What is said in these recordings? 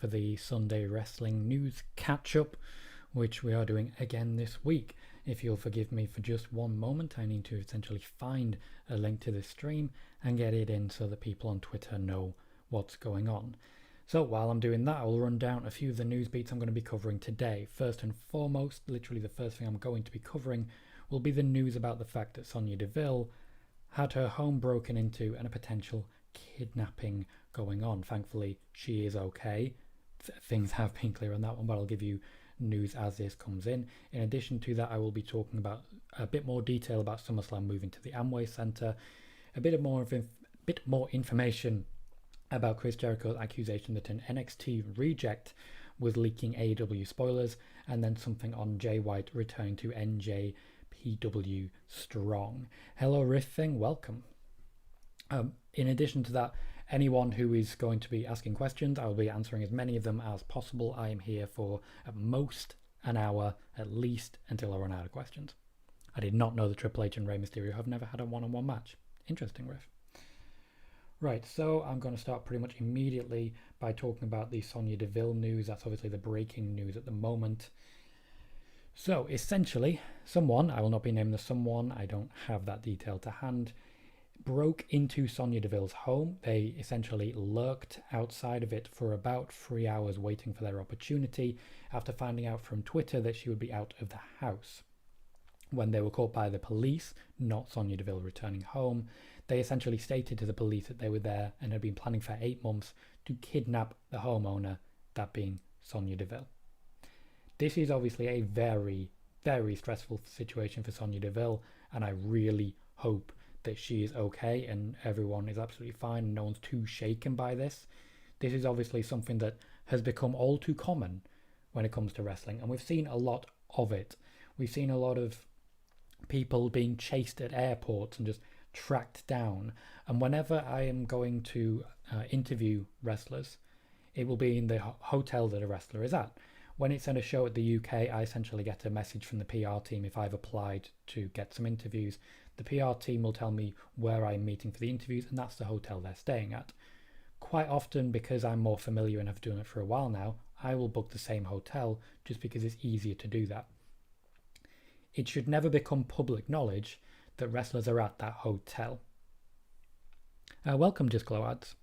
for the Sunday Wrestling News catch-up, which we are doing again this week. If you'll forgive me for just one moment, I need to essentially find a link to this stream and get it in so that people on Twitter know what's going on. So while I'm doing that, I'll run down a few of the news beats I'm going to be covering today. First and foremost, literally the first thing I'm going to be covering will be the news about the fact that Sonya Deville had her home broken into and a potential kidnapping going on. Thankfully, she is okay. Things have been clear on that one, but I'll give you news as this comes in. In addition to that, I will be talking about a bit more detail about Summerslam moving to the Amway Center, a bit more information about Chris Jericho's accusation that an NXT Reject was leaking AEW spoilers, and then something on Jay White returning to NJPW Strong. Hello Riffing, welcome. In addition to that, anyone who is going to be asking questions, I will be answering as many of them as possible. I am here for at most an hour, at least, until I run out of questions. I did not know that Triple H and Rey Mysterio have never had a one-on-one match. Interesting, Riff. Right, so I'm going to start pretty much immediately by talking about the Sonya Deville news. That's obviously the breaking news at the moment. So, essentially, someone, I will not be naming the someone, I don't have that detail to hand, broke into Sonya Deville's home. They essentially lurked outside of it for about 3 hours waiting for their opportunity after finding out from Twitter that she would be out of the house. When they were caught by the police, not Sonya Deville returning home, they essentially stated to the police that they were there and had been planning for 8 months to kidnap the homeowner, that being Sonya Deville. This is obviously a very, very stressful situation for Sonya Deville, and I really hope that she is okay and everyone is absolutely fine and no one's too shaken by this. This is obviously something that has become all too common when it comes to wrestling, and we've seen a lot of it. We've seen a lot of people being chased at airports and just tracked down, and whenever I am going to interview wrestlers, it will be in the hotel that a wrestler is at. When it's at a show at the UK, I essentially get a message from the PR team if I've applied to get some interviews. The PR team will tell me where I'm meeting for the interviews, and that's the hotel they're staying at. Quite often, because I'm more familiar and have done it for a while now, I will book the same hotel just because it's easier to do that. It should never become public knowledge that wrestlers are at that hotel. Welcome, Disclo Ads.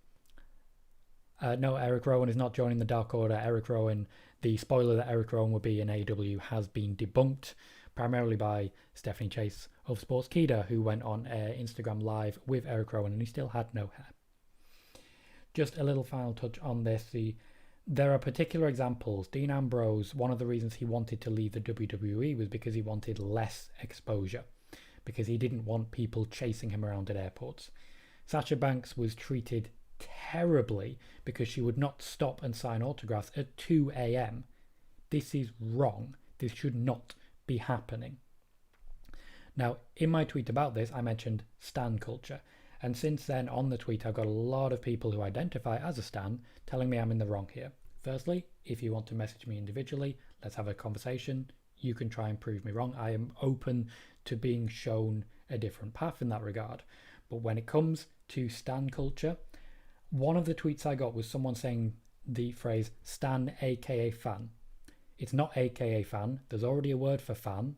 No, Eric Rowan is not joining the Dark Order. Eric Rowan, the spoiler that Eric Rowan will be in AEW has been debunked, primarily by Stephanie Chase of Sportskeeda, who went on Instagram Live with Eric Rowan and he still had no hair. Just a little final touch on this. There are particular examples. Dean Ambrose, one of the reasons he wanted to leave the WWE was because he wanted less exposure, because he didn't want people chasing him around at airports. Sasha Banks was treated terribly because she would not stop and sign autographs at 2 a.m. This is wrong. This should not be happening. Now, in my tweet about this, I mentioned stan culture. And since then, on the tweet, I've got a lot of people who identify as a stan telling me I'm in the wrong here. Firstly, if you want to message me individually, let's have a conversation. You can try and prove me wrong. I am open to being shown a different path in that regard. But when it comes to stan culture, one of the tweets I got was someone saying the phrase stan aka fan. It's not aka fan. There's already a word for fan.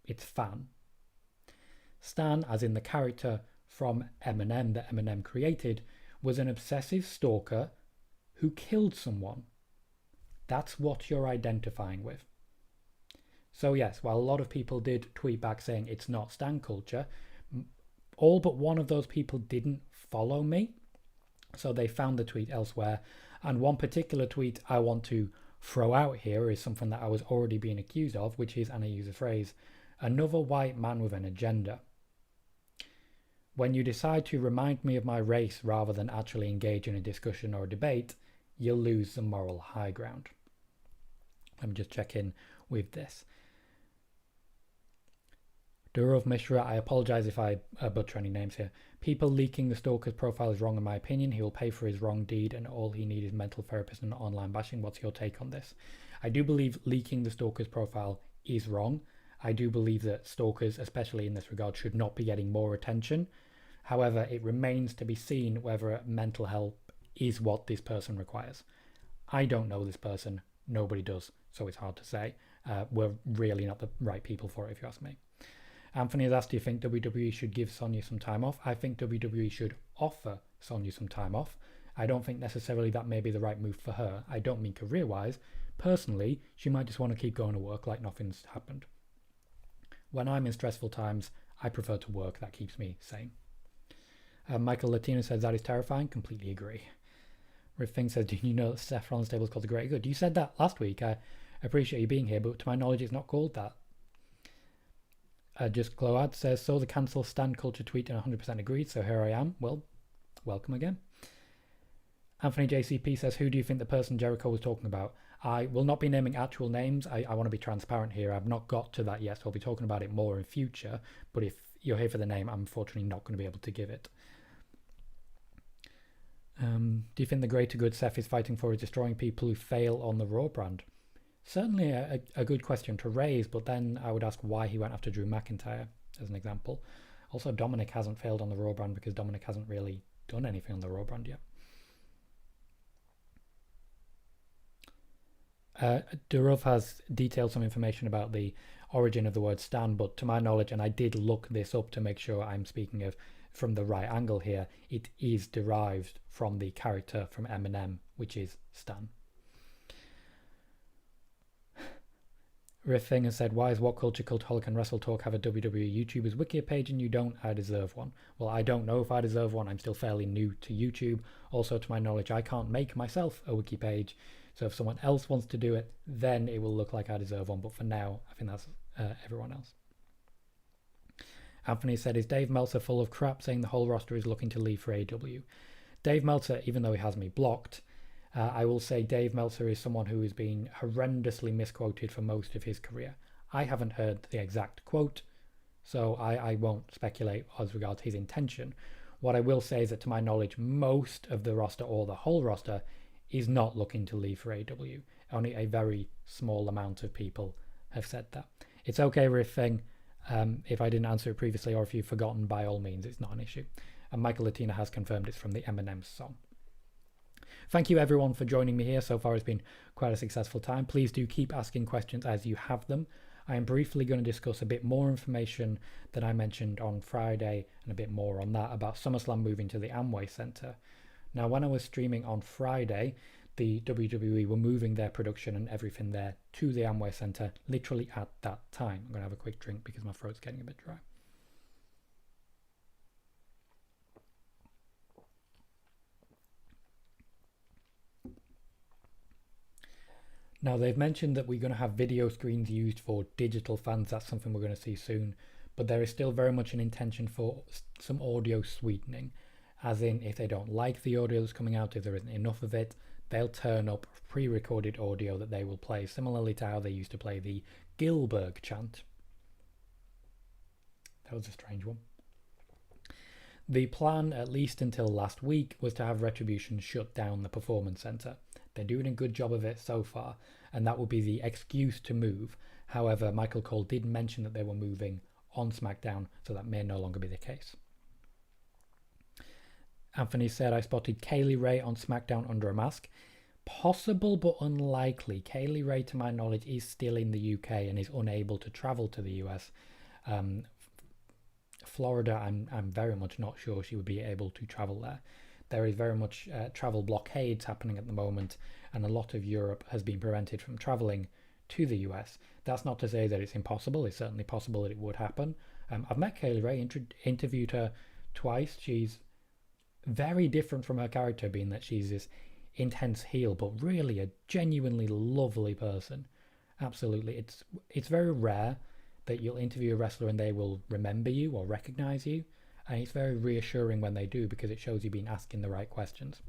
It's fan. Stan, as in the character from Eminem that Eminem created, was an obsessive stalker who killed someone. That's what you're identifying with. So yes, while a lot of people did tweet back saying it's not stan culture, all but one of those people didn't follow me, so they found the tweet elsewhere. And one particular tweet I want to throw out here is something that I was already being accused of, which is, and I use the phrase, another white man with an agenda. When you decide to remind me of my race rather than actually engage in a discussion or a debate, you'll lose the moral high ground. Let me just check in with this. Durov Mishra, I apologize if I butcher any names here. People leaking the stalker's profile is wrong in my opinion. He will pay for his wrong deed and all he needs is mental therapist and online bashing. What's your take on this? I do believe leaking the stalker's profile is wrong. I do believe that stalkers, especially in this regard, should not be getting more attention. However, it remains to be seen whether mental help is what this person requires. I don't know this person. Nobody does, so it's hard to say. We're really not the right people for it, if you ask me. Anthony has asked, do you think WWE should give Sonya some time off? I think WWE should offer Sonya some time off. I don't think necessarily that may be the right move for her. I don't mean career-wise. Personally, she might just want to keep going to work like nothing's happened. When I'm in stressful times, I prefer to work. That keeps me sane. Michael Latino says, that is terrifying. Completely agree. Riff Thing says, do you know that Seth Rollins' stable is called the Great Good? You said that last week. I appreciate you being here, but to my knowledge, it's not called that. Just Gload says, so the cancel stand culture tweet and 100% agreed, so here I am. Well, welcome again. Anthony JCP says, who do you think the person Jericho was talking about? I will not be naming actual names. I want to be transparent here. I've not got to that yet, so I'll be talking about it more in future. But if you're here for the name, I'm unfortunately not going to be able to give it. Do you think the greater good Seth is fighting for is destroying people who fail on the Raw brand? Certainly a good question to raise, but then I would ask why he went after Drew McIntyre, as an example. Also, Dominic hasn't failed on the Raw brand because Dominic hasn't really done anything on the Raw brand yet. Durov has detailed some information about the origin of the word stan, but to my knowledge, and I did look this up to make sure I'm speaking of from the right angle here, it is derived from the character from Eminem, which is Stan. Riffing has said, why is What Culture Cultaholic and Wrestle Talk have a WWE YouTubers Wiki page and you don't? I deserve one. Well, I don't know if I deserve one. I'm still fairly new to YouTube. Also, to my knowledge, I can't make myself a wiki page. So if someone else wants to do it, then it will look like I deserve one. But for now, I think that's everyone else. Anthony said, is Dave Meltzer full of crap saying the whole roster is looking to leave for AEW? Dave Meltzer, even though he has me blocked, I will say Dave Meltzer is someone who has been horrendously misquoted for most of his career. I haven't heard the exact quote, so I won't speculate as regards his intention. What I will say is that to my knowledge, most of the roster, or the whole roster, is not looking to leave for AEW. Only a very small amount of people have said that. It's okay, Riffing. If I didn't answer it previously or if you've forgotten, by all means, it's not an issue. And Michael Latina has confirmed it's from the Eminem song. Thank you everyone for joining me here. So far it's been quite a successful time. Please do keep asking questions as you have them. I am briefly going to discuss a bit more information that I mentioned on Friday and a bit more on that about Summerslam moving to the Amway Center. Now, when I was streaming on Friday, the WWE were moving their production and everything there to the Amway Center literally at that time. I'm going to have a quick drink because my throat's getting a bit dry. Now, they've mentioned that we're going to have video screens used for digital fans. That's something we're going to see soon. But there is still very much an intention for some audio sweetening. As in, if they don't like the audio that's coming out, if there isn't enough of it, they'll turn up pre-recorded audio that they will play, similarly to how they used to play the Gilbert chant. That was a strange one. The plan, at least until last week, was to have Retribution shut down the Performance Center. They're doing a good job of it so far, and that would be the excuse to move. However, Michael Cole did mention that they were moving on SmackDown, so that may no longer be the case. Anthony said, I spotted Kaylee Ray on SmackDown under a mask. Possible but unlikely. Kaylee Ray, to my knowledge, is still in the UK and is unable to travel to the US. Florida, I'm very much not sure she would be able to travel there. There is very much travel blockades happening at the moment, and a lot of Europe has been prevented from traveling to the US. That's not to say that it's impossible. It's certainly possible that it would happen. I've met Kaylee Ray, interviewed her twice. She's very different from her character, being that she's this intense heel, but really a genuinely lovely person. Absolutely. It's very rare that you'll interview a wrestler and they will remember you or recognize you, and it's very reassuring when they do because it shows you've been asking the right questions.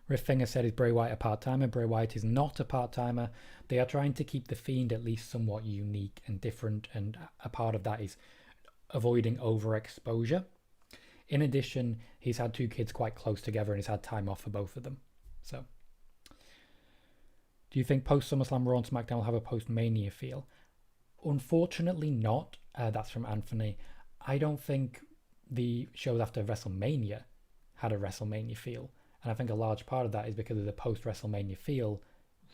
Riff Finger said, is Bray Wyatt a part-timer? Bray Wyatt is not a part-timer. They are trying to keep The Fiend at least somewhat unique and different, and a part of that is avoiding overexposure. In addition, he's had two kids quite close together and he's had time off for both of them. So, do you think post-SummerSlam Raw and SmackDown will have a post-Mania feel? Unfortunately not. That's from Anthony. I don't think the shows after WrestleMania had a WrestleMania feel. And I think a large part of that is because of the post-WrestleMania feel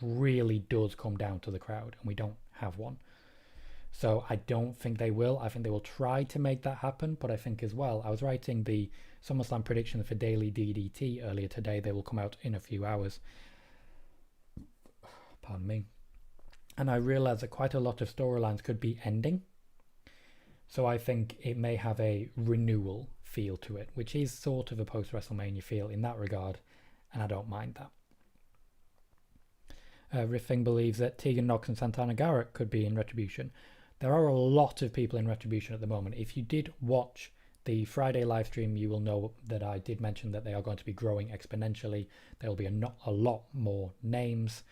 really does come down to the crowd, and we don't have one. So I don't think they will. I think they will try to make that happen, but I think as well, I was writing the SummerSlam prediction for Daily DDT earlier today. They will come out in a few hours. Pardon me. And I realized that quite a lot of storylines could be ending. So I think it may have a renewal feel to it, which is sort of a post-WrestleMania feel in that regard, and I don't mind that. Riffing believes that Tegan Nox and Santana Garrett could be in Retribution. There are a lot of people in Retribution at the moment. If you did watch the Friday live stream, you will know that I did mention that they are going to be growing exponentially. There will be a lot more names,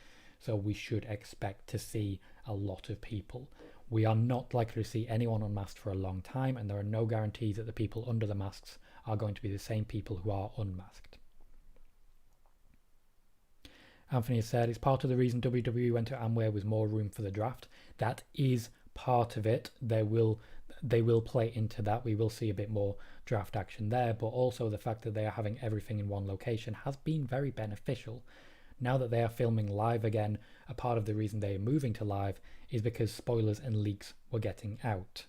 so we should expect to see a lot of people. We are not likely to see anyone unmasked for a long time, and there are no guarantees that the people under the masks are going to be the same people who are unmasked. Anthony has said, it's part of the reason WWE went to Amway was more room for the draft. That is part of it. They will play into that. We will see a bit more draft action there, but also the fact that they are having everything in one location has been very beneficial. Now that they are filming live again, a part of the reason they are moving to live is because spoilers and leaks were getting out.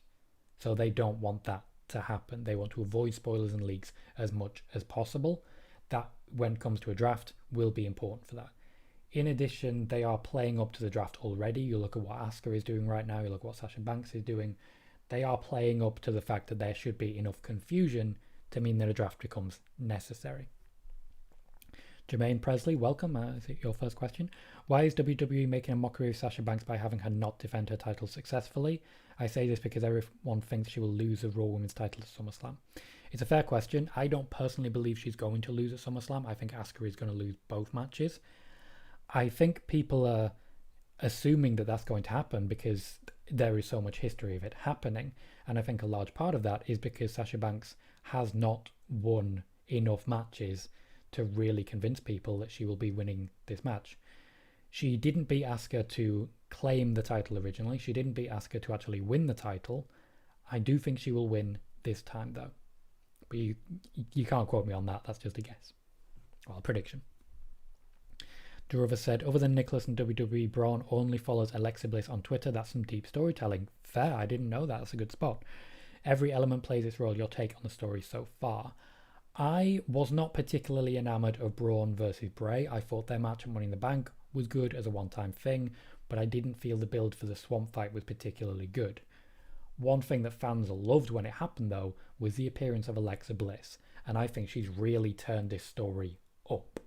So they don't want that to happen. They want to avoid spoilers and leaks as much as possible. That, when it comes to a draft, will be important for that. In addition, they are playing up to the draft already. You look at what Asuka is doing right now, you look at what Sasha Banks is doing. They are playing up to the fact that there should be enough confusion to mean that a draft becomes necessary. Jermaine Presley, welcome. Is it your first question? Why is WWE making a mockery of Sasha Banks by having her not defend her title successfully? I say this because everyone thinks she will lose the Raw Women's title at SummerSlam. It's a fair question. I don't personally believe she's going to lose at SummerSlam. I think Asuka is going to lose both matches. I think people are assuming that that's going to happen because there is so much history of it happening. And I think a large part of that is because Sasha Banks has not won enough matches to really convince people that she will be winning this match. She didn't beat Asuka to claim the title originally. She didn't beat Asuka to actually win the title. I do think she will win this time though. But you can't quote me on that. That's just a guess. Well, a prediction. Durova said, other than Nicholas and WWE, Braun only follows Alexa Bliss on Twitter. That's some deep storytelling. Fair, I didn't know that. That's a good spot. Every element plays its role. Your take on the story so far? I was not particularly enamored of Braun versus Bray. I thought their match at Money in the Bank was good as a one-time thing, but I didn't feel the build for the Swamp fight was particularly good. One thing that fans loved when it happened, though, was the appearance of Alexa Bliss, and I think she's really turned this story up.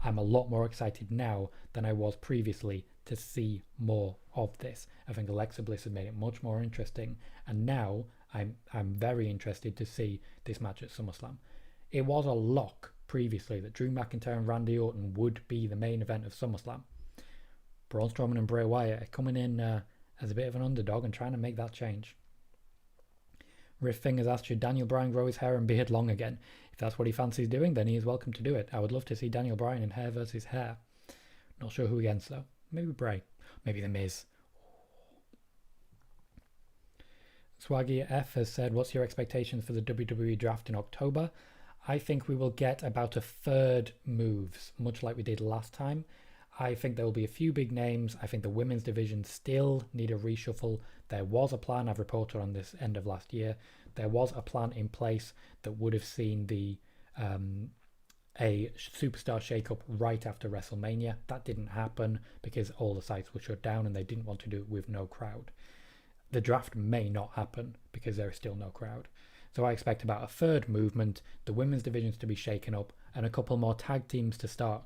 I'm a lot more excited now than I was previously to see more of this. I think Alexa Bliss has made it much more interesting, and now I'm very interested to see this match at SummerSlam. It was a lock previously that Drew McIntyre and Randy Orton would be the main event of SummerSlam. Braun Strowman and Bray Wyatt are coming in as a bit of an underdog and trying to make that change. Riff Fingers asked, should Daniel Bryan grow his hair and beard long again? If that's what he fancies doing, then he is welcome to do it. I would love to see Daniel Bryan in hair versus hair. Not sure who against though. Maybe Bray. Maybe The Miz. Swaggy F has said, what's your expectations for the WWE draft in October? I think we will get about a third moves, much like we did last time. I think there will be a few big names. I think the women's division still need a reshuffle. There was a plan, I've reported on this end of last year. There was a plan in place that would have seen a superstar shakeup right after WrestleMania. That didn't happen because all the sites were shut down and they didn't want to do it with no crowd. The draft may not happen because there is still no crowd. So I expect about a third movement, the women's divisions to be shaken up, and a couple more tag teams to start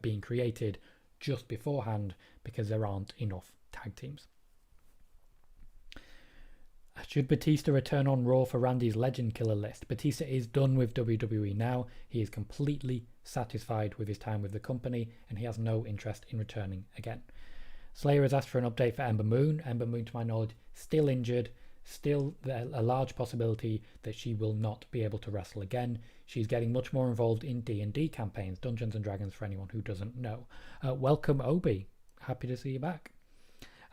being created just beforehand because there aren't enough tag teams. Should Batista return on Raw for Randy's Legend Killer list? Batista is done with WWE now. He is completely satisfied with his time with the company and he has no interest in returning again. Slayer has asked for an update for Ember Moon. Ember Moon, to my knowledge, still injured. Still a large possibility that she will not be able to wrestle again. She's getting much more involved in D&D campaigns, Dungeons & Dragons, for anyone who doesn't know. Welcome, Obi. Happy to see you back.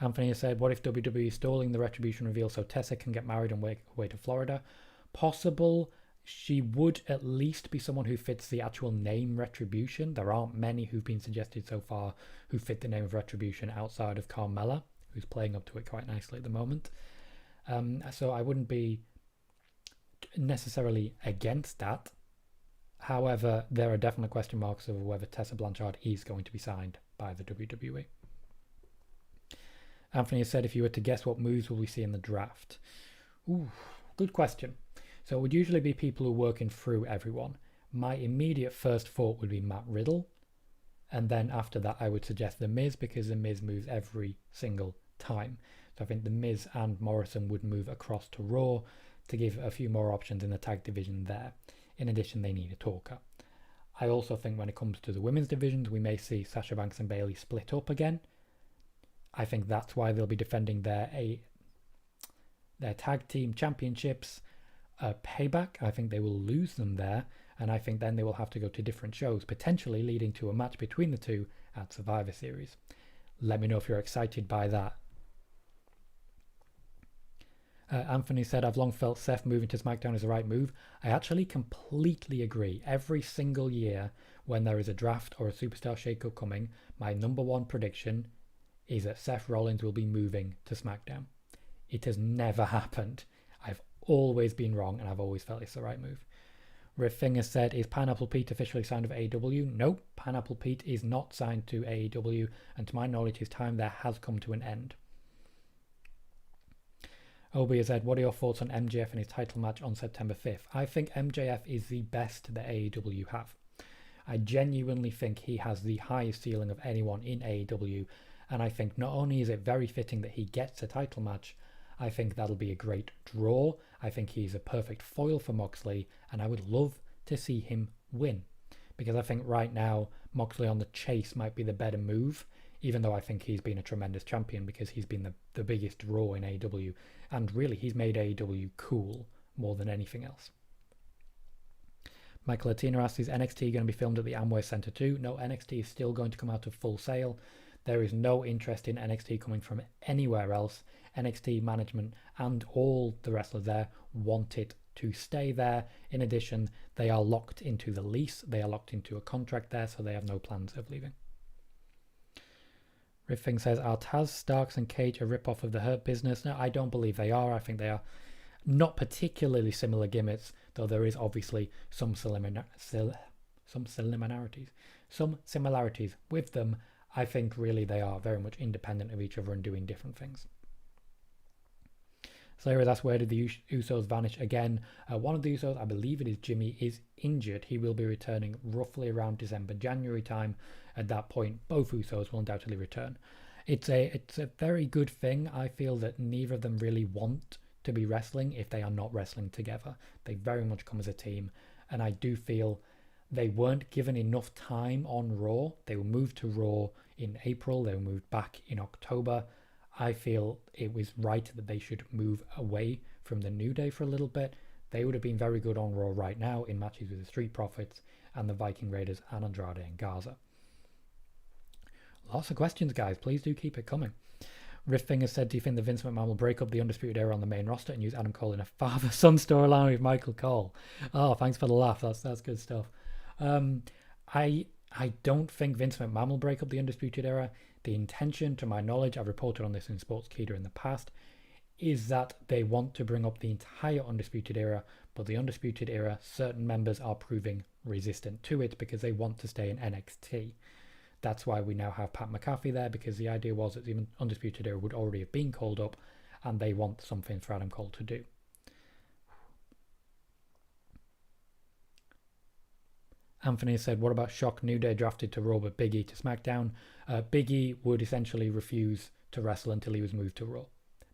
Anthony has said, what if WWE is stalling the Retribution reveal so Tessa can get married and away to Florida? Possible. she would at least be someone who fits the actual name Retribution. There aren't many who've been suggested so far who fit the name of Retribution outside of Carmella, who's playing up to it quite nicely at the moment. So I wouldn't be necessarily against that. However, there are definite question marks over whether Tessa Blanchard is going to be signed by the WWE. Anthony has said, if you were to guess what moves will we see in the draft? Ooh, good question. So it would usually be people who are working through everyone. My immediate first thought would be Matt Riddle. And then after that, I would suggest The Miz, because The Miz moves every single time. So I think The Miz and Morrison would move across to Raw to give a few more options in the tag division there. In addition, they need a talker. I also think when it comes to the women's divisions, we may see Sasha Banks and Bayley split up again. I think that's why they'll be defending their tag team championships. Payback, I think they will lose them there, and I think then they will have to go to different shows, potentially leading to a match between the two at Survivor Series. Let me know if you're excited by that. Anthony said, I've long felt Seth moving to SmackDown is the right move. I actually completely agree. Every single year when there is a draft or a superstar shakeup coming, my number one prediction is that Seth Rollins will be moving to SmackDown. It has never happened. I've always been wrong, and I've always felt it's the right move. Riff Finger said, is Pineapple Pete officially signed with AEW? Nope, Pineapple Pete is not signed to AEW, and to my knowledge his time there has come to an end. Obi has said, what are your thoughts on MJF and his title match on September 5th? I think MJF is the best that AEW have. I genuinely think he has the highest ceiling of anyone in AEW, and I think not only is it very fitting that he gets a title match, I think that'll be a great draw. I think he's a perfect foil for Moxley, and I would love to see him win. Because I think right now, Moxley on the chase might be the better move, even though I think he's been a tremendous champion because he's been the biggest draw in AEW. And really, he's made AEW cool more than anything else. Michael Latina asks, is NXT going to be filmed at the Amway Center too? No, NXT is still going to come out of Full Sail. There is no interest in NXT coming from anywhere else. NXT management and all the wrestlers there want it to stay there. In addition, they are locked into the lease. They are locked into a contract there, so they have no plans of leaving. Riffing says, are Taz, Starks and Cage a rip-off of the Hurt Business? No, I don't believe they are. I think they are not particularly similar gimmicks, though there is obviously some similarities with them. I think really they are very much independent of each other and doing different things. Slayer has asked, where did the Usos vanish again? One of the Usos, I believe it is Jimmy, is injured. He will be returning roughly around December, January time. At that point, both Usos will undoubtedly return. It's a very good thing. I feel that neither of them really want to be wrestling if they are not wrestling together. They very much come as a team, and I do feel they weren't given enough time on Raw. They were moved to Raw in April. They were moved back in October. I feel it was right that they should move away from the New Day for a little bit. They would have been very good on Raw right now in matches with the Street Profits and the Viking Raiders and Andrade and Garza. Lots of questions, guys. Please do keep it coming. Riffing has said, do you think the Vince McMahon will break up the Undisputed Era on the main roster and use Adam Cole in a father-son storyline with Michael Cole? Oh, thanks for the laugh. That's good stuff. I don't think Vince McMahon will break up the Undisputed Era. The intention, to my knowledge, I've reported on this in Sportskeeda in the past, is that they want to bring up the entire Undisputed Era, but the Undisputed Era, certain members are proving resistant to it because they want to stay in NXT. That's why we now have Pat McAfee there, because the idea was that the Undisputed Era would already have been called up, and they want something for Adam Cole to do. Anthony said, what about Shock? New Day drafted to Raw but Big E to SmackDown. Big E would essentially refuse to wrestle until he was moved to Raw.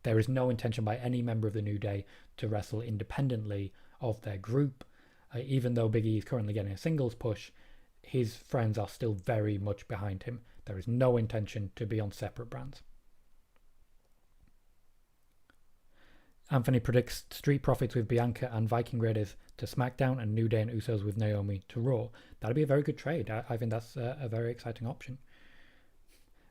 There is no intention by any member of the New Day to wrestle independently of their group. Even though Big E is currently getting a singles push, his friends are still very much behind him. There is no intention to be on separate brands. Anthony predicts Street Profits with Bianca and Viking Raiders to SmackDown and New Day and Usos with Naomi to Raw. That'd be a very good trade. I think that's a very exciting option.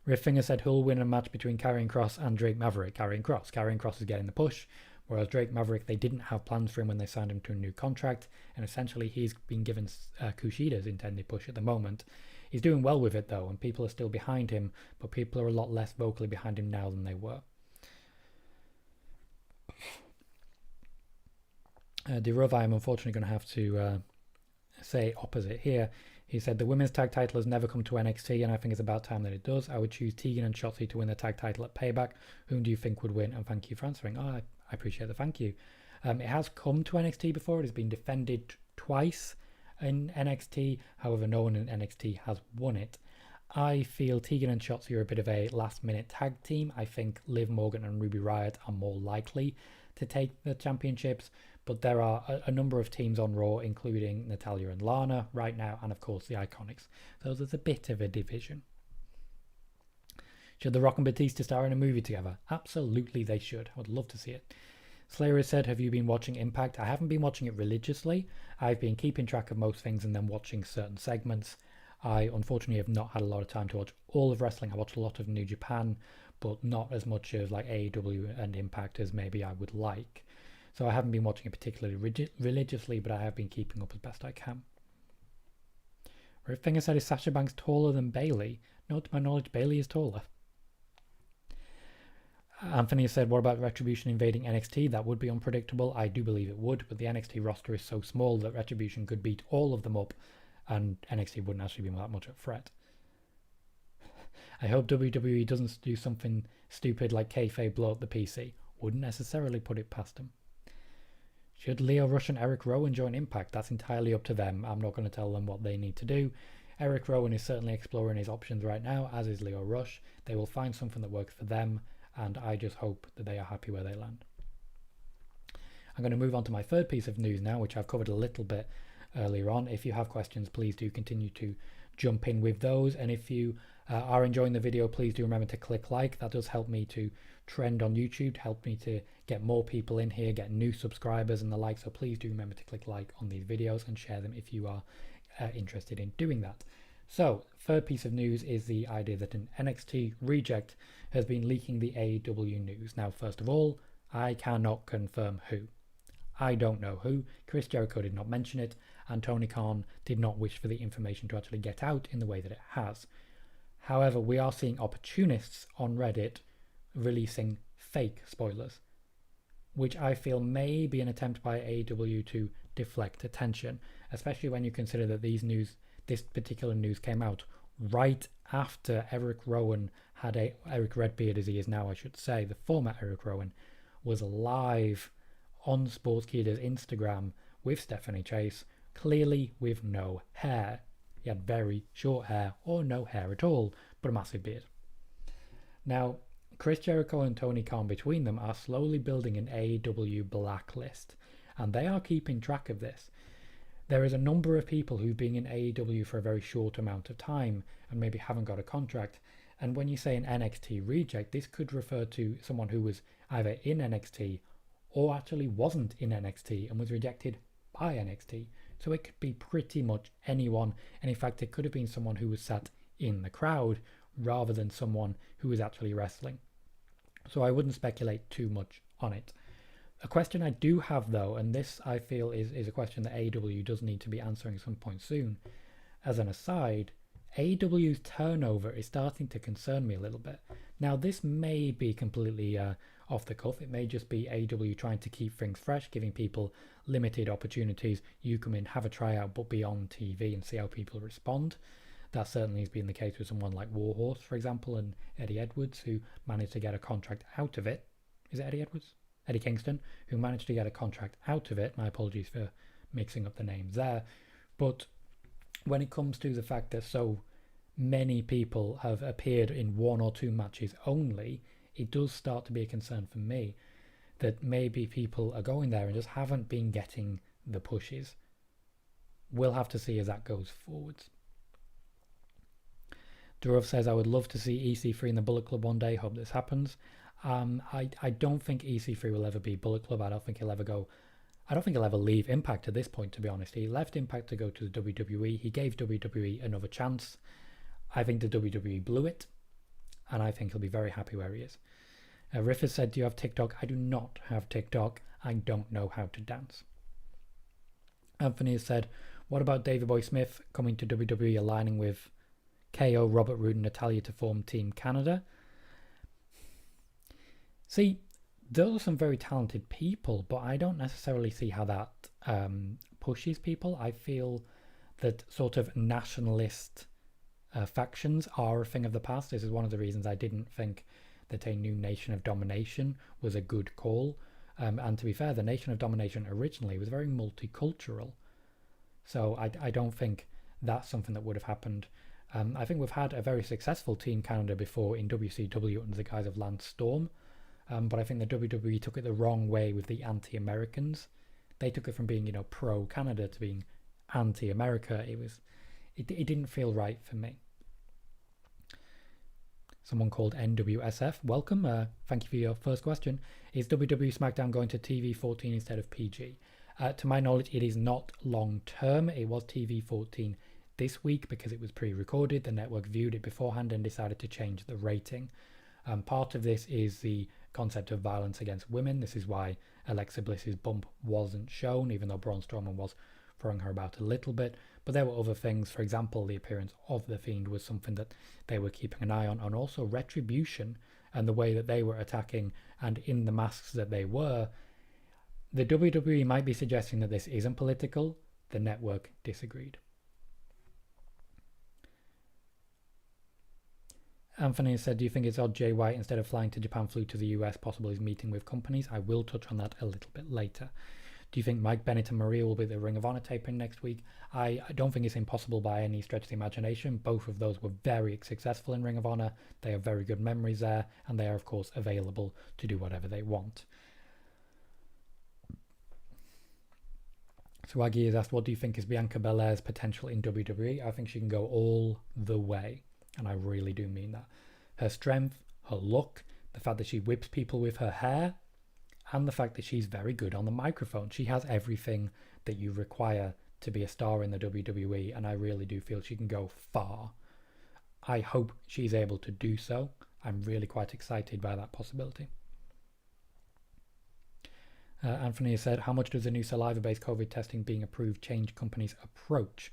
Riff Finger said, who'll win a match between Karrion Kross and Drake Maverick? Karrion Kross. Karrion Kross is getting the push. Whereas Drake Maverick, they didn't have plans for him when they signed him to a new contract, and essentially he's been given Kushida's intended push at the moment. He's doing well with it though, and people are still behind him, but people are a lot less vocally behind him now than they were. Deruv, I am unfortunately going to have to say opposite here. He said the women's tag title has never come to NXT, and I think it's about time that it does. I would choose Tegan and Shotzi to win the tag title at Payback. Whom do you think would win? And thank you for answering. I appreciate the thank you. It has come to NXT before. It has been defended twice in NXT. However, no one in NXT has won it. I feel Tegan and Shotzi are a bit of a last-minute tag team. I think Liv Morgan and Ruby Riott are more likely to take the championships, but there are a number of teams on Raw, including Natalya and Lana right now, and of course the Iconics. So there's a bit of a division. Should The Rock and Batista star in a movie together? Absolutely they should. I would love to see it. Slayer has said, have you been watching Impact? I haven't been watching it religiously. I've been keeping track of most things and then watching certain segments. I unfortunately have not had a lot of time to watch all of wrestling. I watch a lot of New Japan, but not as much of like AEW and Impact as maybe I would like. So I haven't been watching it particularly religiously, but I have been keeping up as best I can. Rick Finger said, is Sasha Banks taller than Bayley? No, to my knowledge, Bayley is taller. Anthony said, what about Retribution invading NXT? That would be unpredictable. I do believe it would, but the NXT roster is so small that Retribution could beat all of them up, and NXT wouldn't actually be that much of a threat. I hope WWE doesn't do something stupid like kayfabe blow up the PC. Wouldn't necessarily put it past them. Should Leo Rush and Eric Rowan join Impact? That's entirely up to them. I'm not going to tell them what they need to do. Eric Rowan is certainly exploring his options right now, as is Leo Rush. They will find something that works for them, and I just hope that they are happy where they land. I'm going to move on to my third piece of news now, which I've covered a little bit earlier on. If you have questions, please do continue to jump in with those, and if you are enjoying the video, please do remember to click like. That does help me to trend on YouTube, help me to get more people in here, get new subscribers and the like, so please do remember to click like on these videos and share them if you are interested in doing that. So third piece of news is the idea that an NXT Reject has been leaking the AEW news. Now first of all, I cannot confirm who. I don't know who. Chris Jericho did not mention it, and Tony Khan did not wish for the information to actually get out in the way that it has. However, we are seeing opportunists on Reddit releasing fake spoilers, which I feel may be an attempt by AEW to deflect attention, especially when you consider that this particular news came out right after Eric Rowan had Eric Redbeard, as he is now, I should say, the former Eric Rowan, was live on Sportskeeda's Instagram with Stephanie Chase, clearly with no hair. He had very short hair or no hair at all, but a massive beard. Now, Chris Jericho and Tony Khan between them are slowly building an AEW blacklist, and they are keeping track of this. There is a number of people who've been in AEW for a very short amount of time and maybe haven't got a contract. And when you say an NXT Reject, this could refer to someone who was either in NXT or actually wasn't in NXT and was rejected by NXT. So it could be pretty much anyone, and in fact it could have been someone who was sat in the crowd rather than someone who was actually wrestling. So I wouldn't speculate too much on it. A question I do have though, and this I feel is a question that AEW does need to be answering at some point soon. As an aside, AEW's turnover is starting to concern me a little bit. Now this may be completely off the cuff. It may just be AEW trying to keep things fresh, giving people limited opportunities. You come in, have a tryout, but be on TV and see how people respond. That certainly has been the case with someone like Warhorse, for example, and Eddie Edwards, who managed to get a contract out of it. Is it Eddie Edwards? Eddie Kingston, who managed to get a contract out of it. My apologies for mixing up the names there. But when it comes to the fact that so many people have appeared in one or two matches only, it does start to be a concern for me that maybe people are going there and just haven't been getting the pushes. We'll have to see as that goes forwards. Durov says, I would love to see EC3 in the Bullet Club one day. Hope this happens. I don't think EC3 will ever be Bullet Club. I don't think he'll ever leave Impact at this point, to be honest. He left Impact to go to the WWE. He gave WWE another chance. I think the WWE blew it, and I think he'll be very happy where he is. Riff has said, do you have TikTok? I do not have TikTok. I don't know how to dance. Anthony has said, what about Davey Boy Smith coming to WWE, aligning with KO, Robert Roode and Natalya to form Team Canada? See, those are some very talented people, but I don't necessarily see how that pushes people. I feel that sort of nationalist factions are a thing of the past. This is one of the reasons I didn't think that a new Nation of Domination was a good call. And to be fair, the Nation of Domination originally was very multicultural. So I don't think that's something that would have happened. I think we've had a very successful Team Canada before in WCW under the guise of Lance Storm. But I think the WWE took it the wrong way with the anti-Americans. They took it from being, pro-Canada to being anti-America. It didn't feel right for me. Someone called NWSF, welcome. Thank you for your first question. Is WWE SmackDown going to TV 14 instead of PG? To my knowledge, it is not long term. It was TV 14 this week because it was pre-recorded. The network viewed it beforehand and decided to change the rating. Part of this is the concept of violence against women. This is why Alexa Bliss's bump wasn't shown, even though Braun Strowman was throwing her about a little bit. But there were other things. For example, the appearance of The Fiend was something that they were keeping an eye on, and also Retribution and the way that they were attacking and in the masks that they were. The WWE might be suggesting that this isn't political. The network disagreed. Anthony said, do you think it's odd Jay White, instead of flying to Japan, flew to the US, possibly is meeting with companies? I will touch on that a little bit later. Do you think Mike Bennett and Maria will be at the Ring of Honor taping next week? I don't think it's impossible by any stretch of the imagination. Both of those were very successful in Ring of Honor. They have very good memories there, and they are, of course, available to do whatever they want. Swaggy has asked, what do you think is Bianca Belair's potential in WWE? I think she can go all the way, and I really do mean that. Her strength, her look, the fact that she whips people with her hair, and the fact that she's very good on the microphone. She has everything that you require to be a star in the WWE, and I really do feel she can go far. I hope she's able to do so. I'm really quite excited by that possibility. Anthony said, how much does the new saliva-based COVID testing being approved change companies' approach?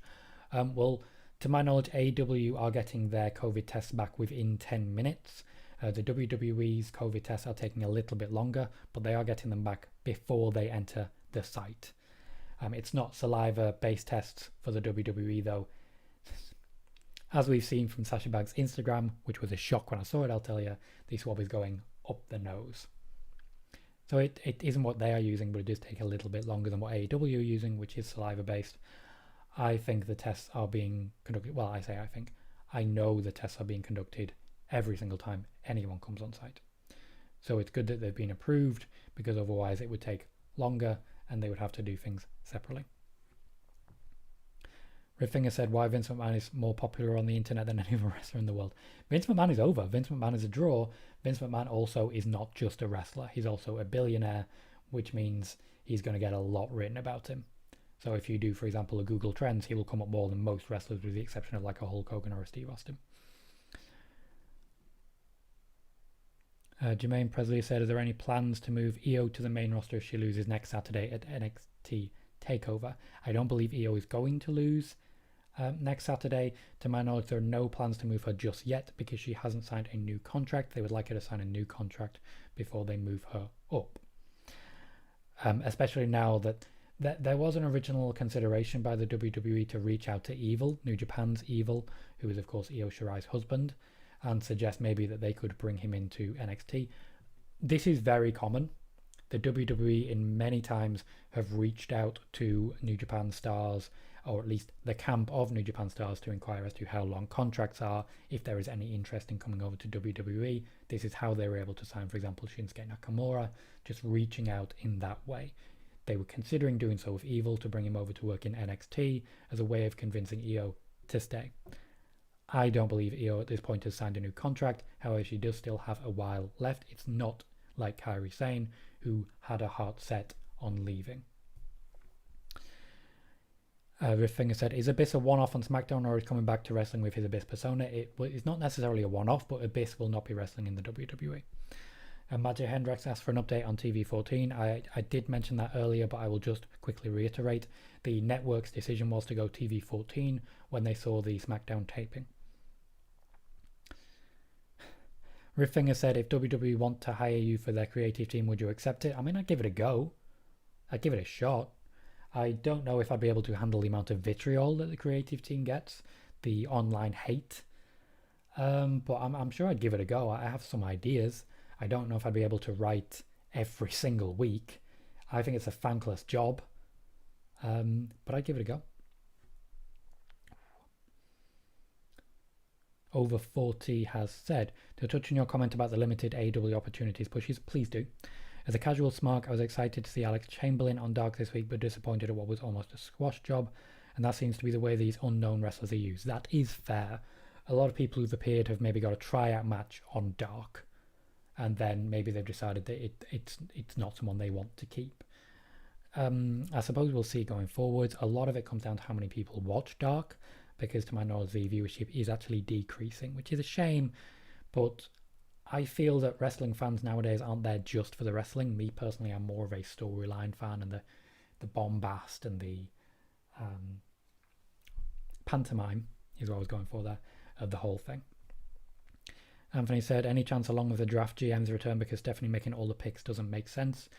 Well, to my knowledge, AEW are getting their COVID tests back within 10 minutes. The WWE's COVID tests are taking a little bit longer, but they are getting them back before they enter the site. It's not saliva-based tests for the WWE, though. As we've seen from Sasha Banks' Instagram, which was a shock when I saw it, I'll tell you, the swab is going up the nose. So it isn't what they are using, but it does take a little bit longer than what AEW are using, which is saliva-based. I think the tests are being conducted, well, I say I think. I know the tests are being conducted every single time anyone comes on site. So it's good that they've been approved, because otherwise it would take longer and they would have to do things separately. Rifinger said, why Vince McMahon is more popular on the internet than any other wrestler in the world. Vince McMahon is over. Vince McMahon is a draw. Vince McMahon also is not just a wrestler. He's also a billionaire, which means he's going to get a lot written about him. So if you do, for example, a Google Trends, he will come up more than most wrestlers, with the exception of like a Hulk Hogan or a Steve Austin. Jermaine Presley said, are there any plans to move Io to the main roster if she loses next Saturday at NXT TakeOver? I don't believe Io is going to lose next Saturday. To my knowledge, there are no plans to move her just yet because she hasn't signed a new contract. They would like her to sign a new contract before they move her up. Especially now that there was an original consideration by the WWE to reach out to Evil, New Japan's Evil, who is of course Io Shirai's husband, and suggest maybe that they could bring him into NXT. This is very common. The WWE in many times have reached out to New Japan stars, or at least the camp of New Japan stars, to inquire as to how long contracts are, if there is any interest in coming over to WWE. This is how they were able to sign, for example, Shinsuke Nakamura, just reaching out in that way. They were considering doing so with Evil to bring him over to work in NXT as a way of convincing Io to stay. I don't believe Io at this point has signed a new contract. However, she does still have a while left. It's not like Kairi Sane, who had her heart set on leaving. Rifinger said, is Abyss a one-off on SmackDown, or is coming back to wrestling with his Abyss persona? It's not necessarily a one-off, but Abyss will not be wrestling in the WWE. Magic Hendricks asked for an update on TV14. I did mention that earlier, but I will just quickly reiterate. The network's decision was to go TV14 when they saw the SmackDown taping. Rifffinger said, if WWE want to hire you for their creative team, would you accept it? I mean, I'd give it a go. I'd give it a shot. I don't know if I'd be able to handle the amount of vitriol that the creative team gets, the online hate. But I'm sure I'd give it a go. I have some ideas. I don't know if I'd be able to write every single week. I think it's a thankless job. But I'd give it a go. Over 40 has said, to touch on your comment about the limited AEW opportunities pushes, please do. As a casual smark, I was excited to see Alex Chamberlain on Dark this week, but disappointed at what was almost a squash job, and that seems to be the way these unknown wrestlers are used. That is fair. A lot of people who've appeared have maybe got a tryout match on Dark, and then maybe they've decided that it's not someone they want to keep. I suppose we'll see going forwards. A lot of it comes down to how many people watch Dark, because to my knowledge the viewership is actually decreasing, which is a shame, but I feel that wrestling fans nowadays aren't there just for the wrestling. Me personally, I'm more of a storyline fan, and the bombast and the pantomime is what I was going for there, of the whole thing. Anthony said, any chance along with the draft GM's return, because Stephanie making all the picks doesn't make sense?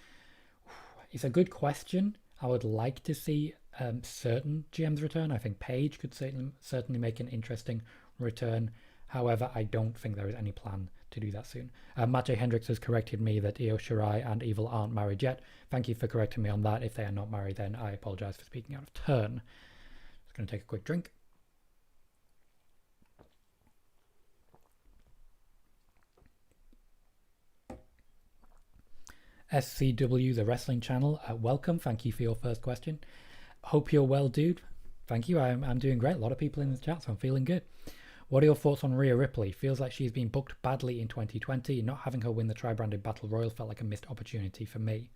It's a good question. I would like to see certain GMs return. I think Paige could certainly make an interesting return. However, I don't think there is any plan to do that soon. Matt J. Hendricks has corrected me that Io Shirai and Evil aren't married yet. Thank you for correcting me on that. If they are not married, then I apologise for speaking out of turn. Just going to take a quick drink. SCW, the wrestling channel, welcome. Thank you for your first question. Hope you're well, dude. Thank you. I'm doing great. A lot of people in the chat, so I'm feeling good. What are your thoughts on Rhea Ripley? Feels like she's been booked badly in 2020. Not having her win the tri-branded Battle Royal felt like a missed opportunity for me.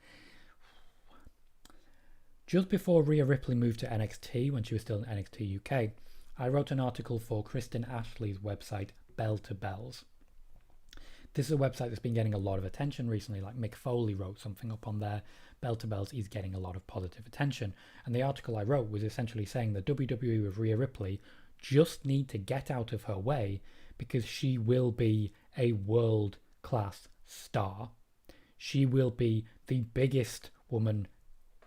Just before Rhea Ripley moved to NXT, when she was still in NXT UK, I wrote an article for Kristen Ashley's website, Bell to Bells. This is a website that's been getting a lot of attention recently, like Mick Foley wrote something up on there. Bell to Bells is getting a lot of positive attention. And the article I wrote was essentially saying that WWE with Rhea Ripley just need to get out of her way, because she will be a world-class star. She will be the biggest woman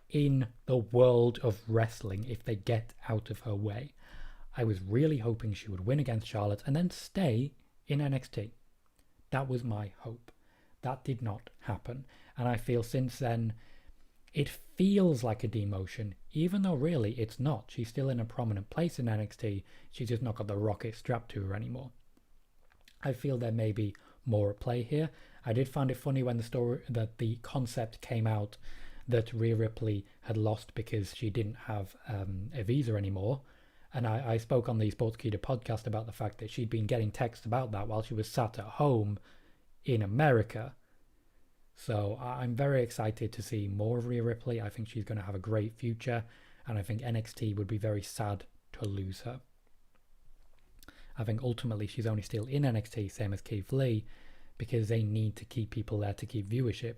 in the world of wrestling if they get out of her way. I was really hoping she would win against Charlotte and then stay in NXT. That was my hope. That did not happen. And I feel since then, it feels like a demotion, even though really it's not. She's still in a prominent place in NXT. She's just not got the rocket strapped to her anymore. I feel there may be more at play here. I did find it funny when the concept came out that Rhea Ripley had lost because she didn't have a visa anymore. And I spoke on the Sportskeeda podcast about the fact that she'd been getting texts about that while she was sat at home in America. So I'm very excited to see more of Rhea Ripley. I think she's going to have a great future, and I think NXT would be very sad to lose her. I think ultimately she's only still in NXT, same as Keith Lee, because they need to keep people there to keep viewership.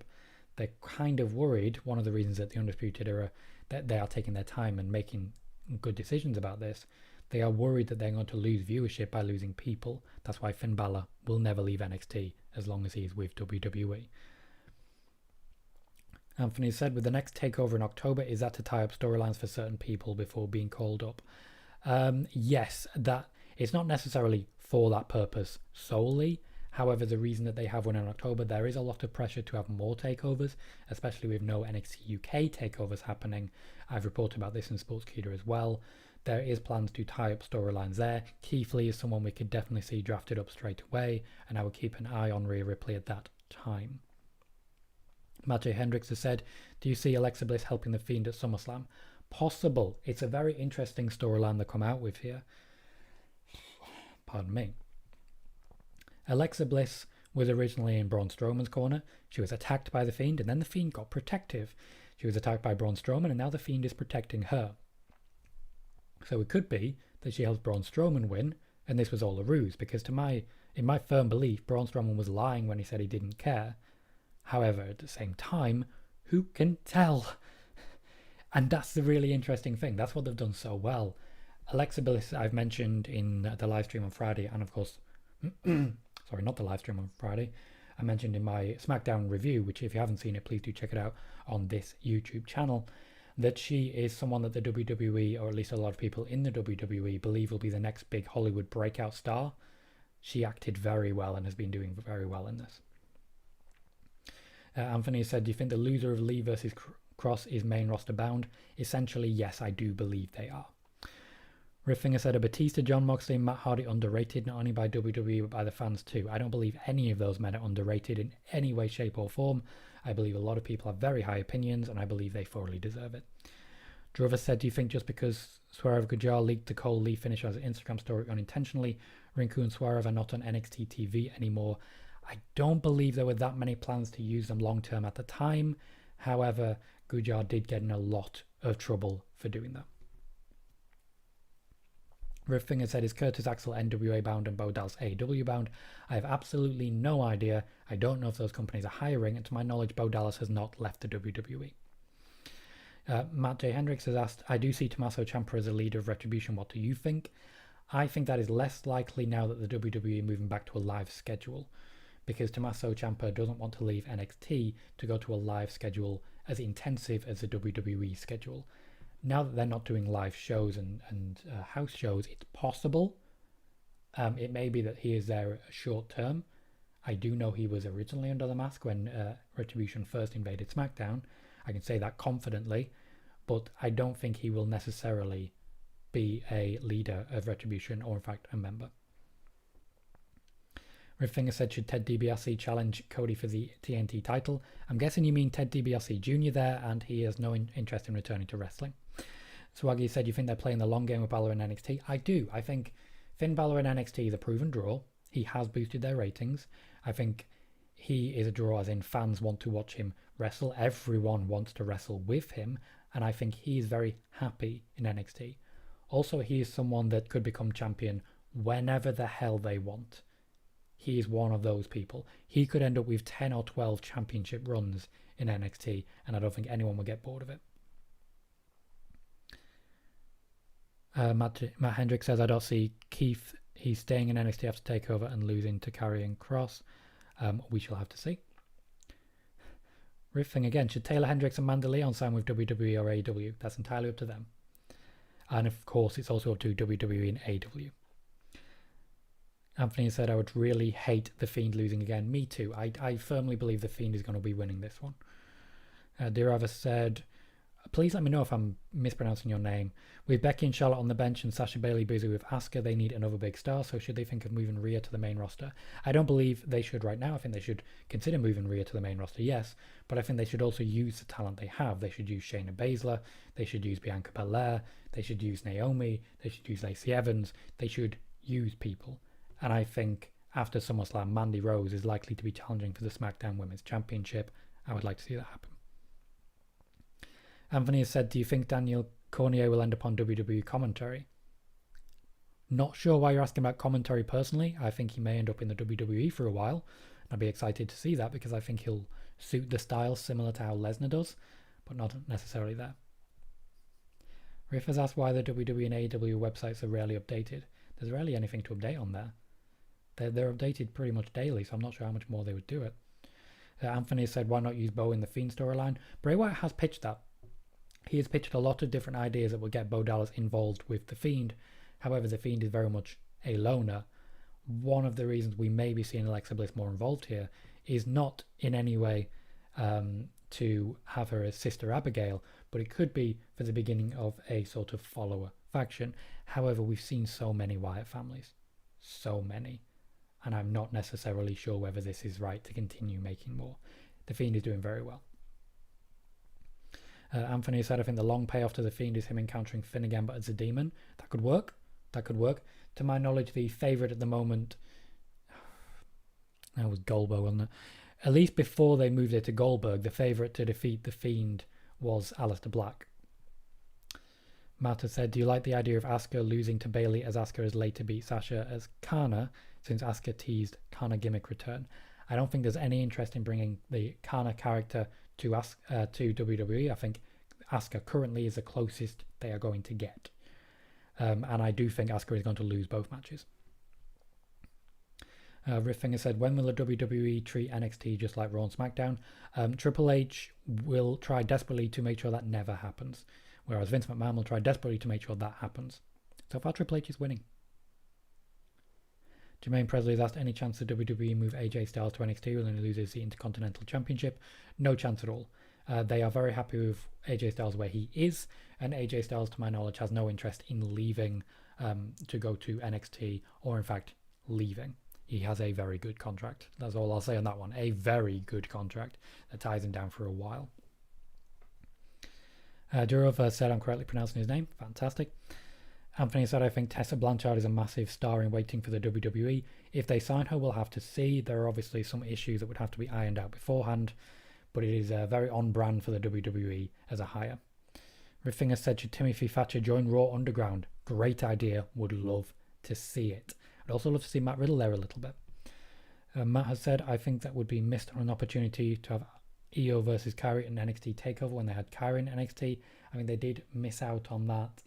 They're kind of worried, one of the reasons that the Undisputed Era, that they are taking their time and making good decisions about this, they are worried that they're going to lose viewership by losing people. That's why Finn Balor will never leave NXT as long as he's with WWE. Anthony said, with the next takeover in October, is that to tie up storylines for certain people before being called up? Yes, that it's not necessarily for that purpose solely. However, the reason that they have one in October, there is a lot of pressure to have more takeovers, especially with no NXT UK takeovers happening. I've reported about this in Sportskeeda as well. There is plans to tie up storylines there. Keith Lee is someone we could definitely see drafted up straight away, and I would keep an eye on Rhea Ripley at that time. Matt J. Hendricks has said, do you see Alexa Bliss helping The Fiend at SummerSlam? Possible. It's a very interesting storyline they come out with here. Pardon me. Alexa Bliss was originally in Braun Strowman's corner. She was attacked by The Fiend, and then The Fiend got protective. She was attacked by Braun Strowman, and now The Fiend is protecting her. So it could be that she helps Braun Strowman win, and this was all a ruse, because in my firm belief, Braun Strowman was lying when he said he didn't care. However, at the same time, who can tell? And that's the really interesting thing. That's what they've done so well. Alexa Bliss, I've mentioned in the live stream on Friday, and of course, sorry, not the live stream on Friday, I mentioned in my SmackDown review, which if you haven't seen it, please do check it out on this YouTube channel, that she is someone that the WWE, or at least a lot of people in the WWE, believe will be the next big Hollywood breakout star. She acted very well and has been doing very well in this. Anthony said, do you think the loser of Lee versus Cross is main roster bound? Essentially, yes, I do believe they are. Rifffinger said, are Batista, John Moxley, and Matt Hardy underrated, not only by WWE but by the fans too? I don't believe any of those men are underrated in any way, shape or form. I believe a lot of people have very high opinions, and I believe they thoroughly deserve it. Drover said, do you think just because Swerve Gujjar leaked the Cole Lee finish as an Instagram story unintentionally, Rinku and Swerve are not on NXT TV anymore? I don't believe there were that many plans to use them long term at the time. However, Gujjar did get in a lot of trouble for doing that. Rifffinger said, is Curtis Axel NWA bound and Bo Dallas AEW bound? I have absolutely no idea. I don't know if those companies are hiring, and to my knowledge, Bo Dallas has not left the WWE. Matt J. Hendricks has asked, I do see Tommaso Ciampa as a leader of Retribution. What do you think? I think that is less likely now that the WWE are moving back to a live schedule, because Tommaso Ciampa doesn't want to leave NXT to go to a live schedule as intensive as the WWE schedule. Now that they're not doing live shows and house shows, it's possible. It may be that he is there short term. I do know he was originally under the mask when Retribution first invaded SmackDown. I can say that confidently, but I don't think he will necessarily be a leader of Retribution or in fact a member. Rifffinger said, should Ted DiBiase challenge Cody for the TNT title? I'm guessing you mean Ted DiBiase Jr. there, and he has no interest in returning to wrestling. Swaggy said, you think they're playing the long game with Balor in NXT? I do. I think Finn Balor in NXT is a proven draw. He has boosted their ratings. I think he is a draw as in fans want to watch him wrestle. Everyone wants to wrestle with him, and I think he is very happy in NXT. Also, he is someone that could become champion whenever the hell they want. He is one of those people. He could end up with 10 or 12 championship runs in NXT, and I don't think anyone will get bored of it. Matt Hendricks says, I don't see Keith. He's staying in NXT after TakeOver and losing to Karrion Kross. We shall have to see. Riffing again. Should Taylor Hendricks and Amanda Leon sign with WWE or AEW? That's entirely up to them. And of course, it's also up to WWE and AEW. Anthony said, I would really hate The Fiend losing again. Me too. I firmly believe The Fiend is going to be winning this one. Dearava said, please let me know if I'm mispronouncing your name. With Becky and Charlotte on the bench and Sasha Bailey busy with Asuka, they need another big star, so should they think of moving Rhea to the main roster? I don't believe they should right now. I think they should consider moving Rhea to the main roster, yes, but I think they should also use the talent they have. They should use Shayna Baszler, they should use Bianca Belair, they should use Naomi, they should use Lacey Evans, they should use people. And I think after SummerSlam, Mandy Rose is likely to be challenging for the SmackDown Women's Championship. I would like to see that happen. Anthony has said, do you think Daniel Cormier will end up on WWE commentary? Not sure why you're asking about commentary personally. I think he may end up in the WWE for a while. I'd be excited to see that because I think he'll suit the style similar to how Lesnar does, but not necessarily there. Riff has asked why the WWE and AEW websites are rarely updated. There's rarely anything to update on there. They're updated pretty much daily, so I'm not sure how much more they would do it. Anthony said, why not use Bo in the Fiend storyline? Bray Wyatt has pitched that. He has pitched a lot of different ideas that will get Bo Dallas involved with The Fiend. However, The Fiend is very much a loner. One of the reasons we may be seeing Alexa Bliss more involved here is not in any way to have her as Sister Abigail, but it could be for the beginning of a sort of follower faction. However, we've seen so many Wyatt families. So many. And I'm not necessarily sure whether this is right to continue making more. The Fiend is doing very well. Anthony said, I think the long payoff to The Fiend is him encountering Finn again, but as a demon. That could work. That could work. To my knowledge, the favourite at the moment, that was Goldberg, wasn't it? At least before they moved it to Goldberg, the favourite to defeat The Fiend was Aleister Black. Matt has said, do you like the idea of Asuka losing to Bayley as Asuka has later beat Sasha as Kana, since Asuka teased Kana gimmick return? I don't think there's any interest in bringing the Kana character to WWE. I think Asuka currently is the closest they are going to get. And I do think Asuka is going to lose both matches. Rifffinger said, when will the WWE treat NXT just like Raw and SmackDown? Triple H will try desperately to make sure that never happens, whereas Vince McMahon will try desperately to make sure that happens. So far, Triple H is winning. Jermaine Presley has asked, any chance the WWE move AJ Styles to NXT when he loses the Intercontinental Championship? No chance at all. They are very happy with AJ Styles where he is, and AJ Styles, to my knowledge, has no interest in leaving to go to NXT, or in fact, leaving. He has a very good contract. That's all I'll say on that one. A very good contract that ties him down for a while. Durov said I'm correctly pronouncing his name. Fantastic. Anthony said, I think Tessa Blanchard is a massive star in waiting for the WWE. If they sign her, we'll have to see. There are obviously some issues that would have to be ironed out beforehand, but it is very on brand for the WWE as a hire. Riffinger said, should Timothy Thatcher join Raw Underground? Great idea. Would love to see it. I'd also love to see Matt Riddle there a little bit. Matt has said, I think that would be missed on an opportunity to have Io versus Kairi in NXT TakeOver when they had Kairi in NXT. I mean, they did miss out on that.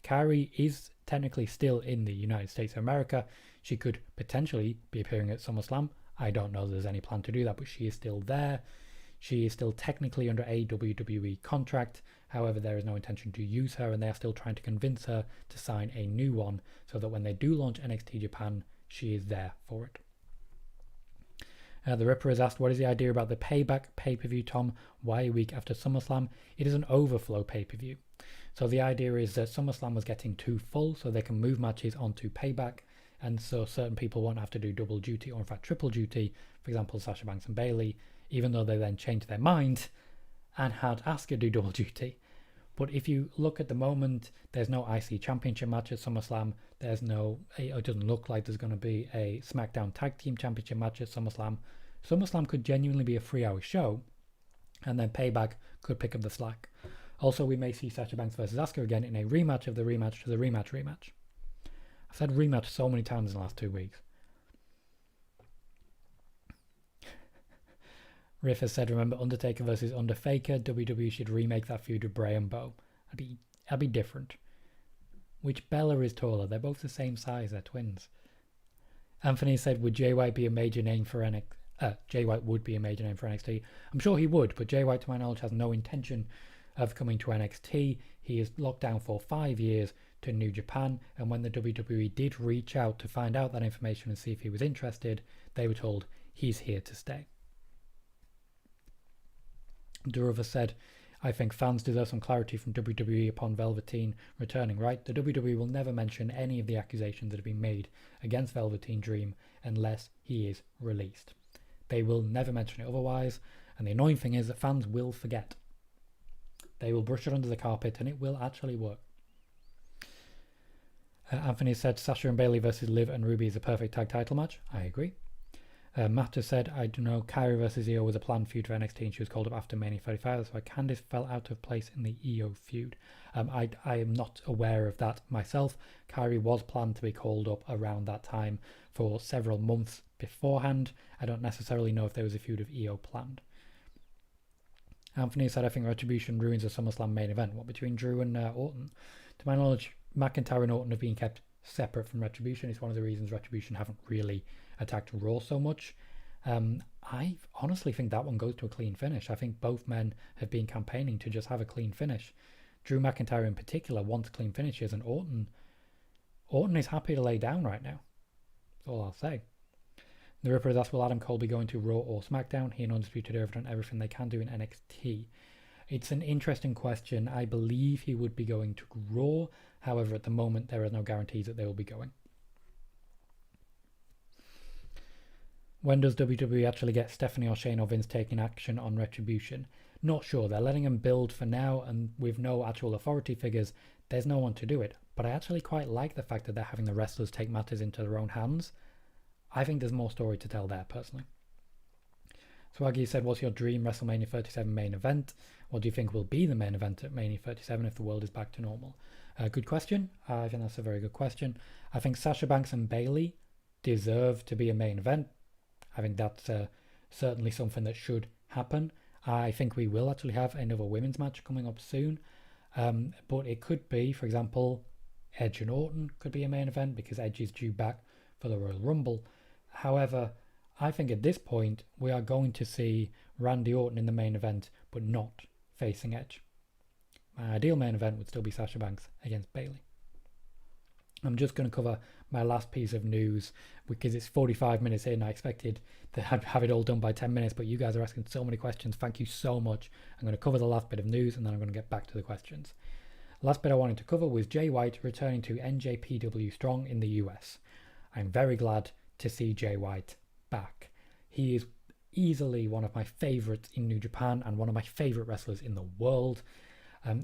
Kairi is technically still in the United States of America. She could potentially be appearing at SummerSlam. I don't know if there's any plan to do that, but she is still there. She is still technically under a WWE contract. However, there is no intention to use her, and they are still trying to convince her to sign a new one so that when they do launch NXT Japan, she is there for it. The Ripper has asked, what is the idea about the Payback pay-per-view, Tom? Why a week after SummerSlam? It is an overflow pay-per-view. So the idea is that SummerSlam was getting too full, so they can move matches onto Payback, and so certain people won't have to do double duty, or in fact triple duty, for example Sasha Banks and Bayley, even though they then changed their mind and had Asuka do double duty. But if you look at the moment, there's no IC Championship match at SummerSlam. It doesn't look like there's going to be a SmackDown Tag Team Championship match at SummerSlam. SummerSlam could genuinely be a 3-hour show, and then Payback could pick up the slack. Also, we may see Sasha Banks versus Asuka again in a rematch of the rematch to the rematch. I've said rematch so many times in the last 2 weeks. Riff has said, remember Undertaker versus Underfaker? WWE should remake that feud with Bray and Bo. That'd be different. Which Bella is taller? They're both the same size. They're twins. Anthony said, would Jay White be a major name for NXT? Jay White would be a major name for NXT. I'm sure he would, but Jay White, to my knowledge, has no intention of coming to NXT. He is locked down for 5 years to New Japan, and when the WWE did reach out to find out that information and see if he was interested, they were told he's here to stay. Durova said, I think fans deserve some clarity from WWE upon Velveteen returning, right? The WWE will never mention any of the accusations that have been made against Velveteen Dream unless he is released. They will never mention it otherwise, and the annoying thing is that fans will forget. They will brush it under the carpet, and it will actually work. Anthony said, Sasha and Bayley versus Liv and Ruby is a perfect tag title match. I agree. Matt has said, I don't know, Kairi versus Io was a planned feud for NXT and she was called up after Mania 35. That's why Candice fell out of place in the Io feud. I am not aware of that myself. Kairi was planned to be called up around that time for several months beforehand. I don't necessarily know if there was a feud of Io planned. Anthony said, I think Retribution ruins a SummerSlam main event. What, between Drew and Orton? To my knowledge, McIntyre and Orton have been kept separate from Retribution. It's one of the reasons Retribution haven't really attacked Raw so much. I honestly think that one goes to a clean finish. I think both men have been campaigning to just have a clean finish. Drew McIntyre in particular wants clean finishes, and Orton is happy to lay down right now. That's all I'll say. The Ripper has asked, will Adam Cole be going to Raw or SmackDown? He and Undisputed Era have done everything they can do in NXT. It's an interesting question. I believe he would be going to Raw. However, at the moment, there are no guarantees that they will be going. When does WWE actually get Stephanie or Shane or Vince taking action on Retribution? Not sure. They're letting them build for now, and with no actual authority figures, there's no one to do it. But I actually quite like the fact that they're having the wrestlers take matters into their own hands. I think there's more story to tell there, personally. Swaggy said, what's your dream WrestleMania 37 main event? What do you think will be the main event at Mania 37 if the world is back to normal? Good question. I think that's a very good question. I think Sasha Banks and Bayley deserve to be a main event. I think that's certainly something that should happen. I think we will actually have another women's match coming up soon, but it could be, for example, Edge and Orton could be a main event because Edge is due back for the Royal Rumble. However, I think at this point we are going to see Randy Orton in the main event, but not facing Edge. My ideal main event would still be Sasha Banks against Bayley. I'm just going to cover my last piece of news because it's 45 minutes in. I expected to have it all done by 10 minutes, but you guys are asking so many questions. Thank you so much. I'm going to cover the last bit of news and then I'm going to get back to the questions. Last bit I wanted to cover was Jay White returning to NJPW Strong in the US. I'm very glad to see Jay White back. He is easily one of my favourites in New Japan and one of my favourite wrestlers in the world.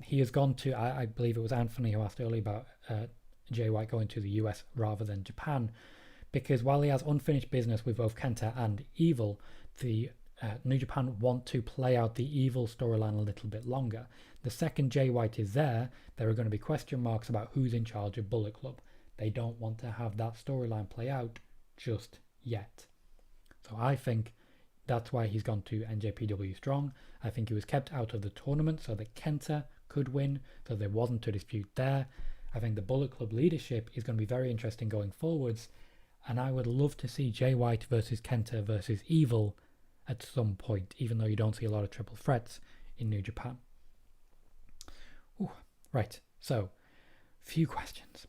He has gone to, I believe it was Anthony who asked earlier about Jay White going to the US rather than Japan, because while he has unfinished business with both Kenta and Evil, the New Japan want to play out the Evil storyline a little bit longer. The second Jay White is there are going to be question marks about who's in charge of Bullet Club. They don't want to have that storyline play out just yet. So I think that's why he's gone to NJPW Strong. I think he was kept out of the tournament so that Kenta could win, so there wasn't a dispute there. I think the Bullet Club leadership is going to be very interesting going forwards, and I would love to see Jay White versus Kenta versus Evil at some point, even though you don't see a lot of triple threats in New Japan. Ooh, right, so, few questions.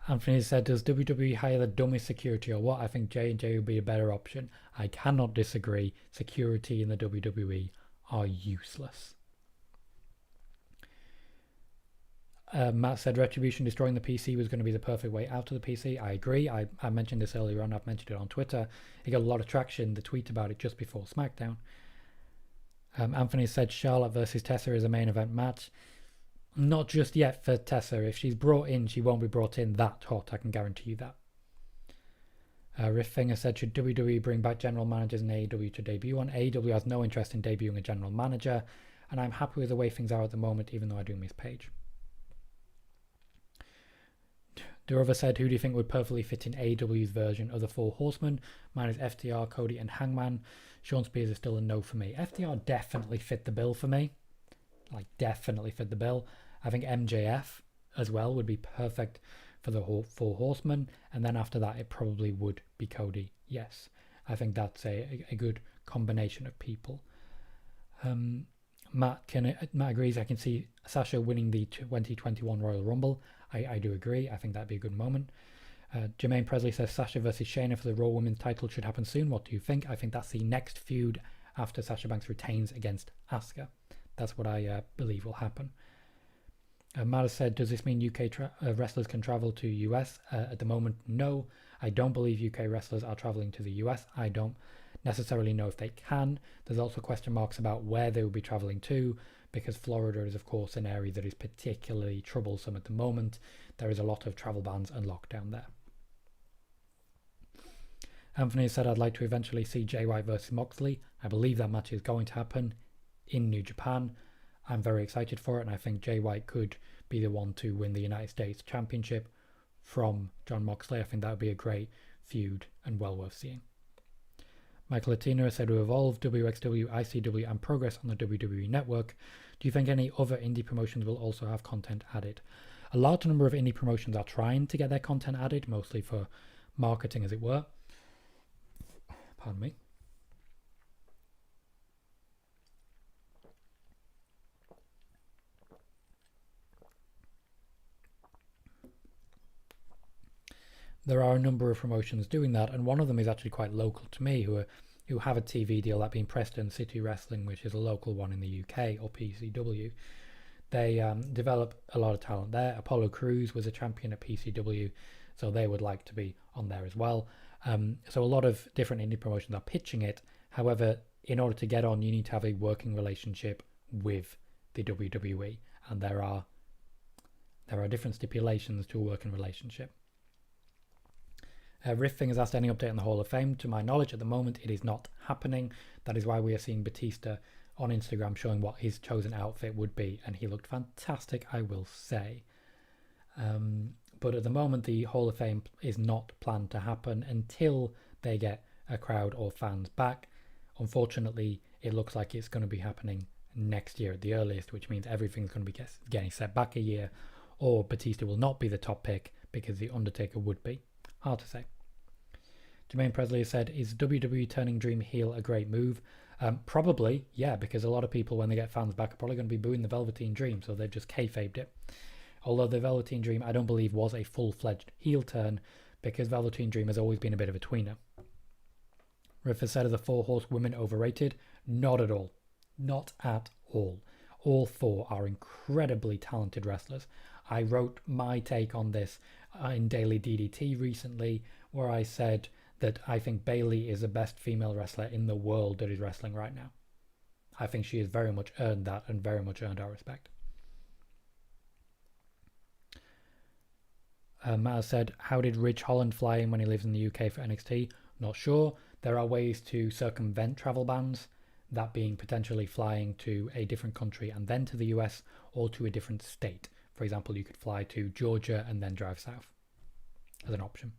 Anthony said, does WWE hire the dumbest security or what? I think J&J would be a better option. I cannot disagree. Security in the WWE are useless. Matt said Retribution destroying the PC was going to be the perfect way out of the PC. I agree. I mentioned this earlier on. I've mentioned it on Twitter. It got a lot of traction, the tweet about it just before SmackDown. Anthony said Charlotte versus Tessa is a main event match. Not just yet for Tessa. If she's brought in, she won't be brought in that hot. I can guarantee you that. Riff Finger said, should WWE bring back general managers in AEW to debut on? AEW has no interest in debuting a general manager, and I'm happy with the way things are at the moment, even though I do miss Paige. Durova said, who do you think would perfectly fit in AEW's version of the Four Horsemen? Mine is FTR, Cody, and Hangman. Sean Spears is still a no for me. FTR definitely fit the bill for me. Like, definitely fit the bill. I think MJF as well would be perfect for the Four Horsemen. And then after that, it probably would be Cody. Yes, I think that's a good combination of people. Matt agrees. I can see Sasha winning the 2021 Royal Rumble. I do agree. I think that'd be a good moment. Jermaine Presley says Sasha versus Shayna for the Raw Women's title should happen soon. What do you think? I think that's the next feud after Sasha Banks retains against Asuka. That's what I believe will happen. Matt has said, does this mean UK wrestlers can travel to US? At the moment, no. I don't believe UK wrestlers are traveling to the US. I don't necessarily know if they can. There's also question marks about where they will be traveling to, because Florida is, of course, an area that is particularly troublesome at the moment. There is a lot of travel bans and lockdown there. Anthony said, I'd like to eventually see Jay White versus Moxley. I believe that match is going to happen in New Japan. I'm very excited for it, and I think Jay White could be the one to win the United States Championship from Jon Moxley. I think that would be a great feud and well worth seeing. Michael Latino said, to Evolve, WXW, ICW, and Progress on the WWE Network. Do you think any other indie promotions will also have content added? A large number of indie promotions are trying to get their content added, mostly for marketing, as it were. Pardon me. There are a number of promotions doing that, and one of them is actually quite local to me, who have a TV deal, that being Preston City Wrestling, which is a local one in the UK, or PCW. They develop a lot of talent there. Apollo Crews was a champion at PCW, so they would like to be on there as well. So a lot of different indie promotions are pitching it. However, in order to get on, you need to have a working relationship with the WWE, and there are different stipulations to a working relationship. Riffing has asked any update on the Hall of Fame. To my knowledge, at the moment, it is not happening. That is why we are seeing Batista on Instagram showing what his chosen outfit would be, and he looked fantastic, I will say. But at the moment, the Hall of Fame is not planned to happen until they get a crowd or fans back. Unfortunately, it looks like it's going to be happening next year at the earliest, which means everything's going to be getting set back a year, or Batista will not be the top pick because The Undertaker would be. Hard to say. Jermaine Presley has said, is WWE turning Dream heel a great move? Probably, yeah, because a lot of people, when they get fans back, are probably going to be booing the Velveteen Dream, so they've just kayfabed it. Although the Velveteen Dream, I don't believe, was a full-fledged heel turn, because Velveteen Dream has always been a bit of a tweener. Riff has said, are the 4 horsewomen overrated? Not at all. Not at all. All 4 are incredibly talented wrestlers. I wrote my take on this in Daily DDT recently, where I said that I think Bayley is the best female wrestler in the world that is wrestling right now. I think she has very much earned that and very much earned our respect. Matt said, how did Ridge Holland fly in when he lives in the UK for NXT? Not sure. There are ways to circumvent travel bans, that being potentially flying to a different country and then to the US, or to a different state. For example, you could fly to Georgia and then drive south as an option.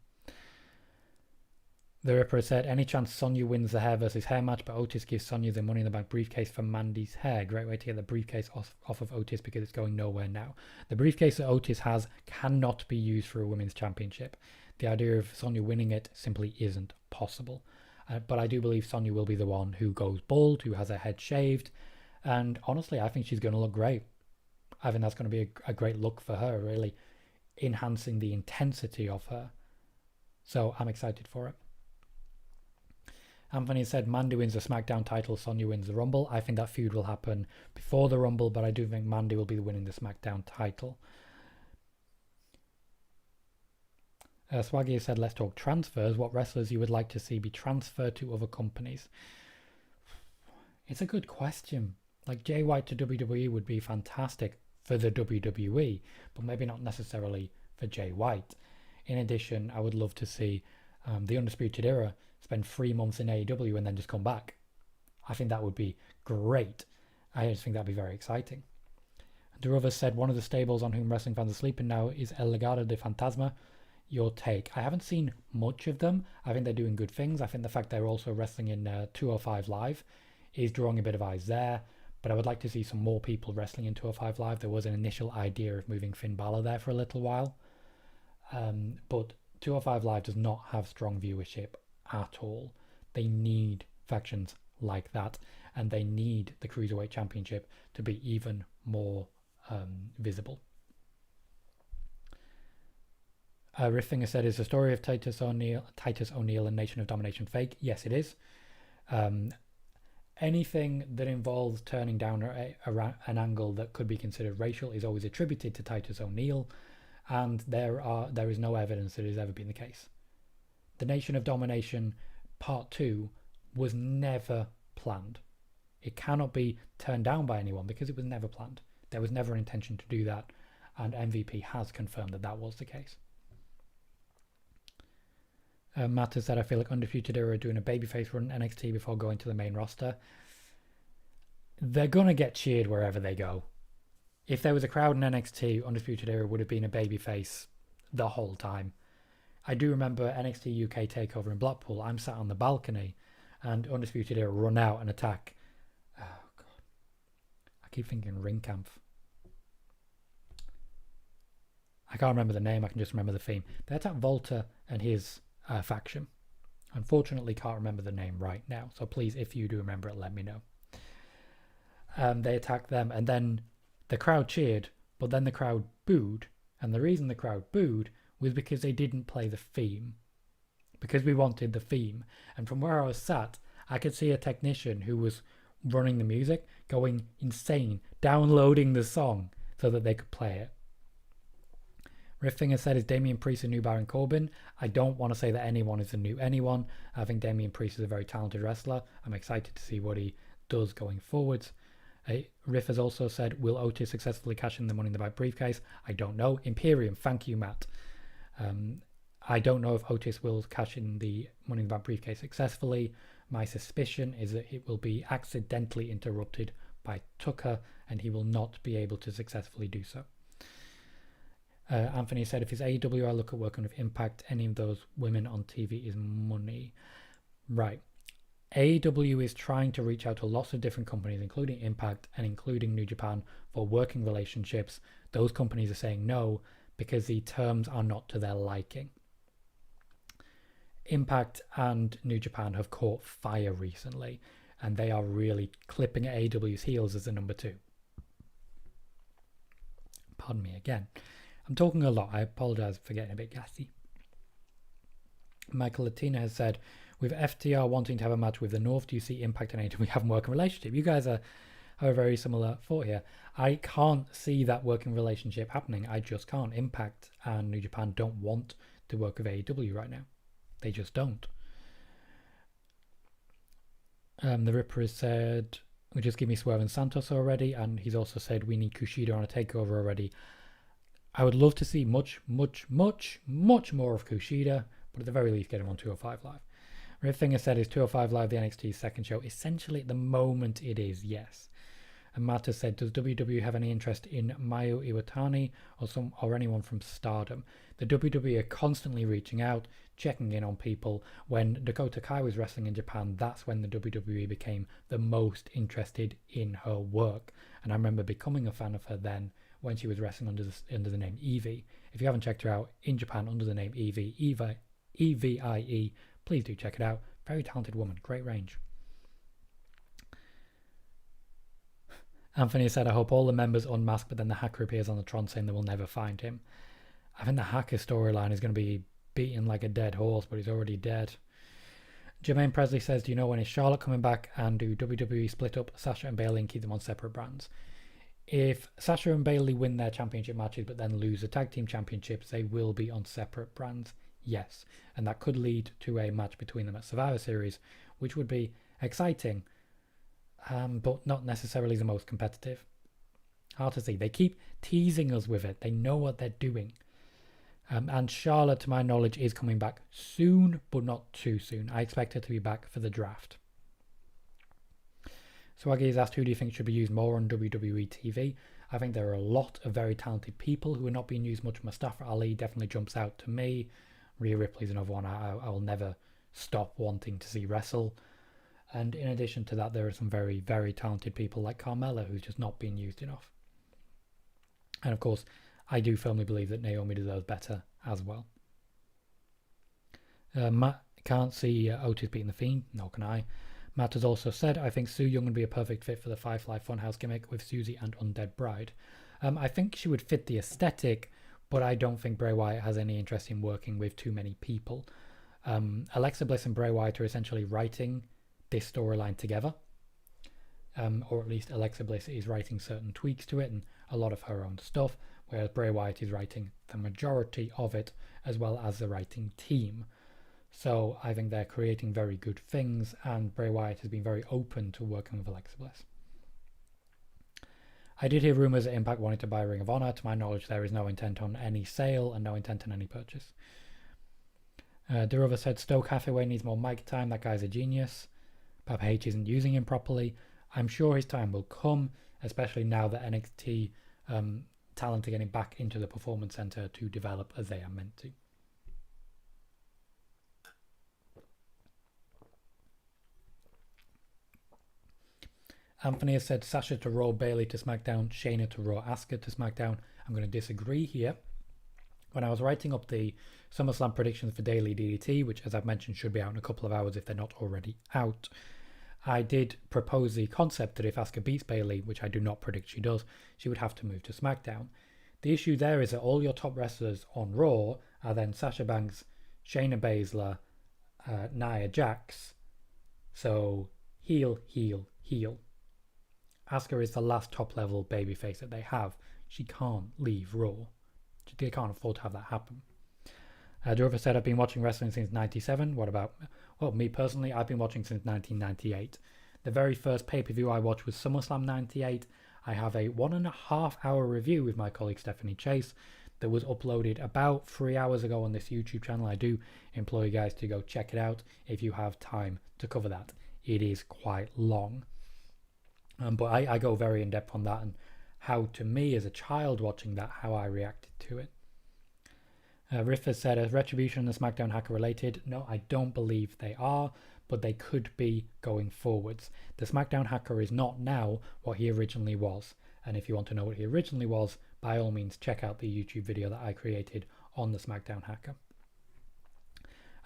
The Ripper said, any chance Sonya wins the hair versus hair match, but Otis gives Sonya the Money in the Bank briefcase for Mandy's hair. Great way to get the briefcase off of Otis because it's going nowhere now. The briefcase that Otis has cannot be used for a women's championship. The idea of Sonya winning it simply isn't possible. But I do believe Sonya will be the one who goes bald, who has her head shaved. And honestly, I think she's going to look great. I think that's going to be a great look for her, really enhancing the intensity of her. So I'm excited for it. Anthony said, Mandy wins the SmackDown title, Sonya wins the Rumble. I think that feud will happen before the Rumble, but I do think Mandy will be winning the SmackDown title. Swaggy said, let's talk transfers. What wrestlers you would like to see be transferred to other companies? It's a good question. Like Jay White to WWE would be fantastic for the WWE, but maybe not necessarily for Jay White. In addition, I would love to see the Undisputed Era spend 3 months in AEW and then just come back. I think that would be great. I just think that'd be very exciting. Derovas said, one of the stables on whom wrestling fans are sleeping now is El Legado de Fantasma. Your take? I haven't seen much of them. I think they're doing good things. I think the fact they're also wrestling in 205 Live is drawing a bit of eyes there. But I would like to see some more people wrestling in 205 Live. There was an initial idea of moving Finn Balor there for a little while. But 205 Live does not have strong viewership at all. They need factions like that, and they need the Cruiserweight Championship to be even more visible. Riffinger said, is the story of Titus O'Neil and Nation of Domination fake? Yes, it is. Anything that involves turning down an angle that could be considered racial is always attributed to Titus O'Neil, and there is no evidence that it has ever been the case. The Nation of Domination Part 2 was never planned. It cannot be turned down by anyone because it was never planned. There was never an intention to do that, and MVP has confirmed that that was the case. Matt has said, I feel like Undisputed Era are doing a babyface run NXT before going to the main roster. They're going to get cheered wherever they go. If there was a crowd in NXT, Undisputed Era would have been a babyface the whole time. I do remember NXT UK TakeOver in Blackpool. I'm sat on the balcony and Undisputed Era run out and attack. Oh, God. I keep thinking Ringkampf. I can't remember the name. I can just remember the theme. They attack Volta and his faction. Unfortunately, can't remember the name right now. So please, if you do remember it, let me know. They attacked them and then the crowd cheered, but then the crowd booed. And the reason the crowd booed was because they didn't play the theme. Because we wanted the theme. And from where I was sat, I could see a technician who was running the music going insane, downloading the song so that they could play it. Riffinger said, is Damian Priest a new Baron Corbin? I don't want to say that anyone is a new anyone. I think Damian Priest is a very talented wrestler. I'm excited to see what he does going forwards. Riff has also said, will Otis successfully cash in the Money in the Bank briefcase? I don't know. Imperium, thank you, Matt. I don't know if Otis will cash in the Money in the Bank briefcase successfully. My suspicion is that it will be accidentally interrupted by Tucker and he will not be able to successfully do so. Anthony said, if it's AEW, I look at working with Impact. Any of those women on TV is money. Right. AEW is trying to reach out to lots of different companies, including Impact and including New Japan, for working relationships. Those companies are saying no because the terms are not to their liking. Impact and New Japan have caught fire recently, and they are really clipping at AEW's heels as the number 2. Pardon me again. I'm talking a lot. I apologize for getting a bit gassy. Michael Latina has said, with FTR wanting to have a match with the North, do you see Impact and AEW have a working relationship? You guys have a very similar thought here. I can't see that working relationship happening. I just can't. Impact and New Japan don't want to work with AEW right now. They just don't. The Ripper has said, we just give me Swerve and Santos already, and he's also said we need Kushida on a takeover already. I would love to see much more of Kushida, but at the very least get him on 205 Live. Rip Finger said, is 205 Live the NXT's second show? Essentially at the moment it is, yes. And Matt has said, does WWE have any interest in Mayu Iwatani or anyone from Stardom? The WWE are constantly reaching out, checking in on people. When Dakota Kai was wrestling in Japan, that's when the WWE became the most interested in her work. And I remember becoming a fan of her then when she was wrestling under the name Evie. If you haven't checked her out in Japan under the name Evie, Evie, please do check it out. Very talented woman, great range. Anthony said, I hope all the members unmask, but then the hacker appears on the Tron saying they will never find him. I think the hacker storyline is going to be beaten like a dead horse, but he's already dead. Jermaine Presley says, do you know when is Charlotte coming back, and do WWE split up Sasha and Bayley and keep them on separate brands? If Sasha and Bayley win their championship matches but then lose the tag team championships, they will be on separate brands, yes. And that could lead to a match between them at Survivor Series, which would be exciting, but not necessarily the most competitive. Hard to see. They keep teasing us with it. They know what they're doing. And Charlotte, to my knowledge, is coming back soon, but not too soon. I expect her to be back for the draft. Swaggy has asked, who do you think should be used more on WWE TV? I think there are a lot of very talented people who are not being used much. Mustafa Ali definitely jumps out to me. Rhea Ripley's another one I will never stop wanting to see wrestle. And in addition to that, there are some very, very talented people like Carmella who's just not being used enough. And of course, I do firmly believe that Naomi deserves better as well. Matt can't see Otis beating The Fiend, nor can I. Matt has also said, I think Sue Young would be a perfect fit for the Firefly Funhouse gimmick with Susie and Undead Bride. I think she would fit the aesthetic, but I don't think Bray Wyatt has any interest in working with too many people. Alexa Bliss and Bray Wyatt are essentially writing this storyline together. Or at least Alexa Bliss is writing certain tweaks to it and a lot of her own stuff, whereas Bray Wyatt is writing the majority of it, as well as the writing team. So I think they're creating very good things, and Bray Wyatt has been very open to working with Alexa Bliss. I did hear rumours that Impact wanted to buy Ring of Honor. To my knowledge, there is no intent on any sale and no intent on any purchase. Durova said, Stoke Hathaway needs more mic time. That guy's a genius. Papa H isn't using him properly. I'm sure his time will come, especially now that NXT talent are getting back into the Performance Center to develop as they are meant to. Anthony has said Sasha to Raw, Bayley to SmackDown, Shayna to Raw, Asuka to SmackDown. I'm going to disagree here. When I was writing up the SummerSlam predictions for Daily DDT, which as I've mentioned should be out in a couple of hours if they're not already out, I did propose the concept that if Asuka beats Bayley, which I do not predict she does, she would have to move to SmackDown. The issue there is that all your top wrestlers on Raw are then Sasha Banks, Shayna Baszler, Nia Jax. So heel, heel, heel. Asuka is the last top level babyface that they have. She can't leave Raw. They can't afford to have that happen. Durova said, I've been watching wrestling since 97. What about, well, me personally, I've been watching since 1998. The very first pay-per-view I watched was SummerSlam 98. I have a 1.5 hour review with my colleague Stephanie Chase that was uploaded about 3 hours ago on this YouTube channel. I do implore you guys to go check it out if you have time to cover that. It is quite long. But I go very in depth on that and how, to me as a child watching that, how I reacted to it. Riff has said, is Retribution and the SmackDown Hacker related? No, I don't believe they are, but they could be going forwards. The SmackDown Hacker is not now what he originally was. And if you want to know what he originally was, by all means, check out the YouTube video that I created on the SmackDown Hacker.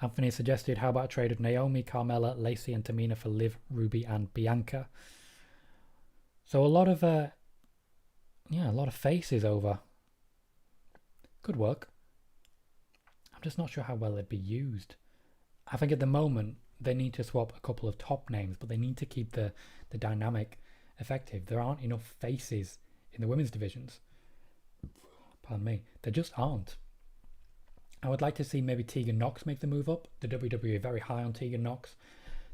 Anthony suggested, how about a trade of Naomi, Carmella, Lacey and Tamina for Liv, Ruby and Bianca? So a lot of faces over. Could work. I'm just not sure how well it'd be used. I think at the moment they need to swap a couple of top names, but they need to keep the dynamic effective. There aren't enough faces in the women's divisions. Pardon me. There just aren't. I would like to see maybe Tegan Nox make the move up. The WWE are very high on Tegan Nox.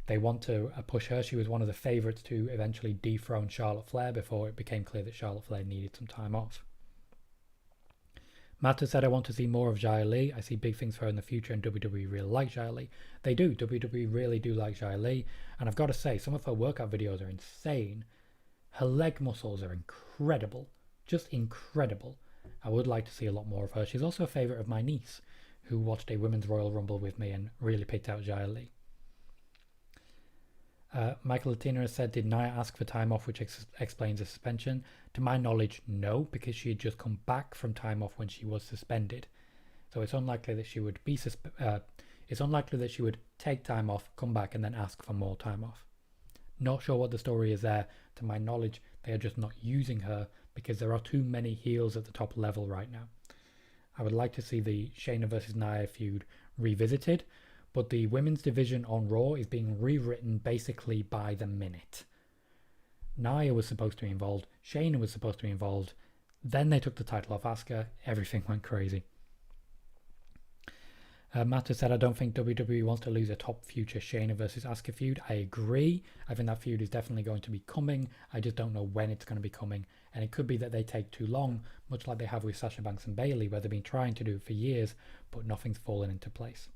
They want to push her. She was one of the favourites to eventually dethrone Charlotte Flair before it became clear that Charlotte Flair needed some time off. Matt has said, I want to see more of Xia Li. I see big things for her in the future, and WWE really like Xia Li. They do. WWE really do like Xia Li. And I've got to say, some of her workout videos are insane. Her leg muscles are incredible. Just incredible. I would like to see a lot more of her. She's also a favourite of my niece, who watched a Women's Royal Rumble with me and really picked out Xia Li. Michael Latina has said, did Nia ask for time off, which explains the suspension? To my knowledge, no, because she had just come back from time off when she was suspended. So it's unlikely that she would be it's unlikely that she would take time off, come back, and then ask for more time off. Not sure what the story is there. To my knowledge, they are just not using her because there are too many heels at the top level right now. I would like to see the Shayna versus Nia feud revisited, but the women's division on Raw is being rewritten basically by the minute. Nia was supposed to be involved, Shayna was supposed to be involved, then they took the title off Asuka, everything went crazy. Matt has said, I don't think WWE wants to lose a top future Shayna versus Asuka feud. I agree. I think that feud is definitely going to be coming. I just don't know when it's going to be coming. And it could be that they take too long, much like they have with Sasha Banks and Bayley, where they've been trying to do it for years, but nothing's fallen into place.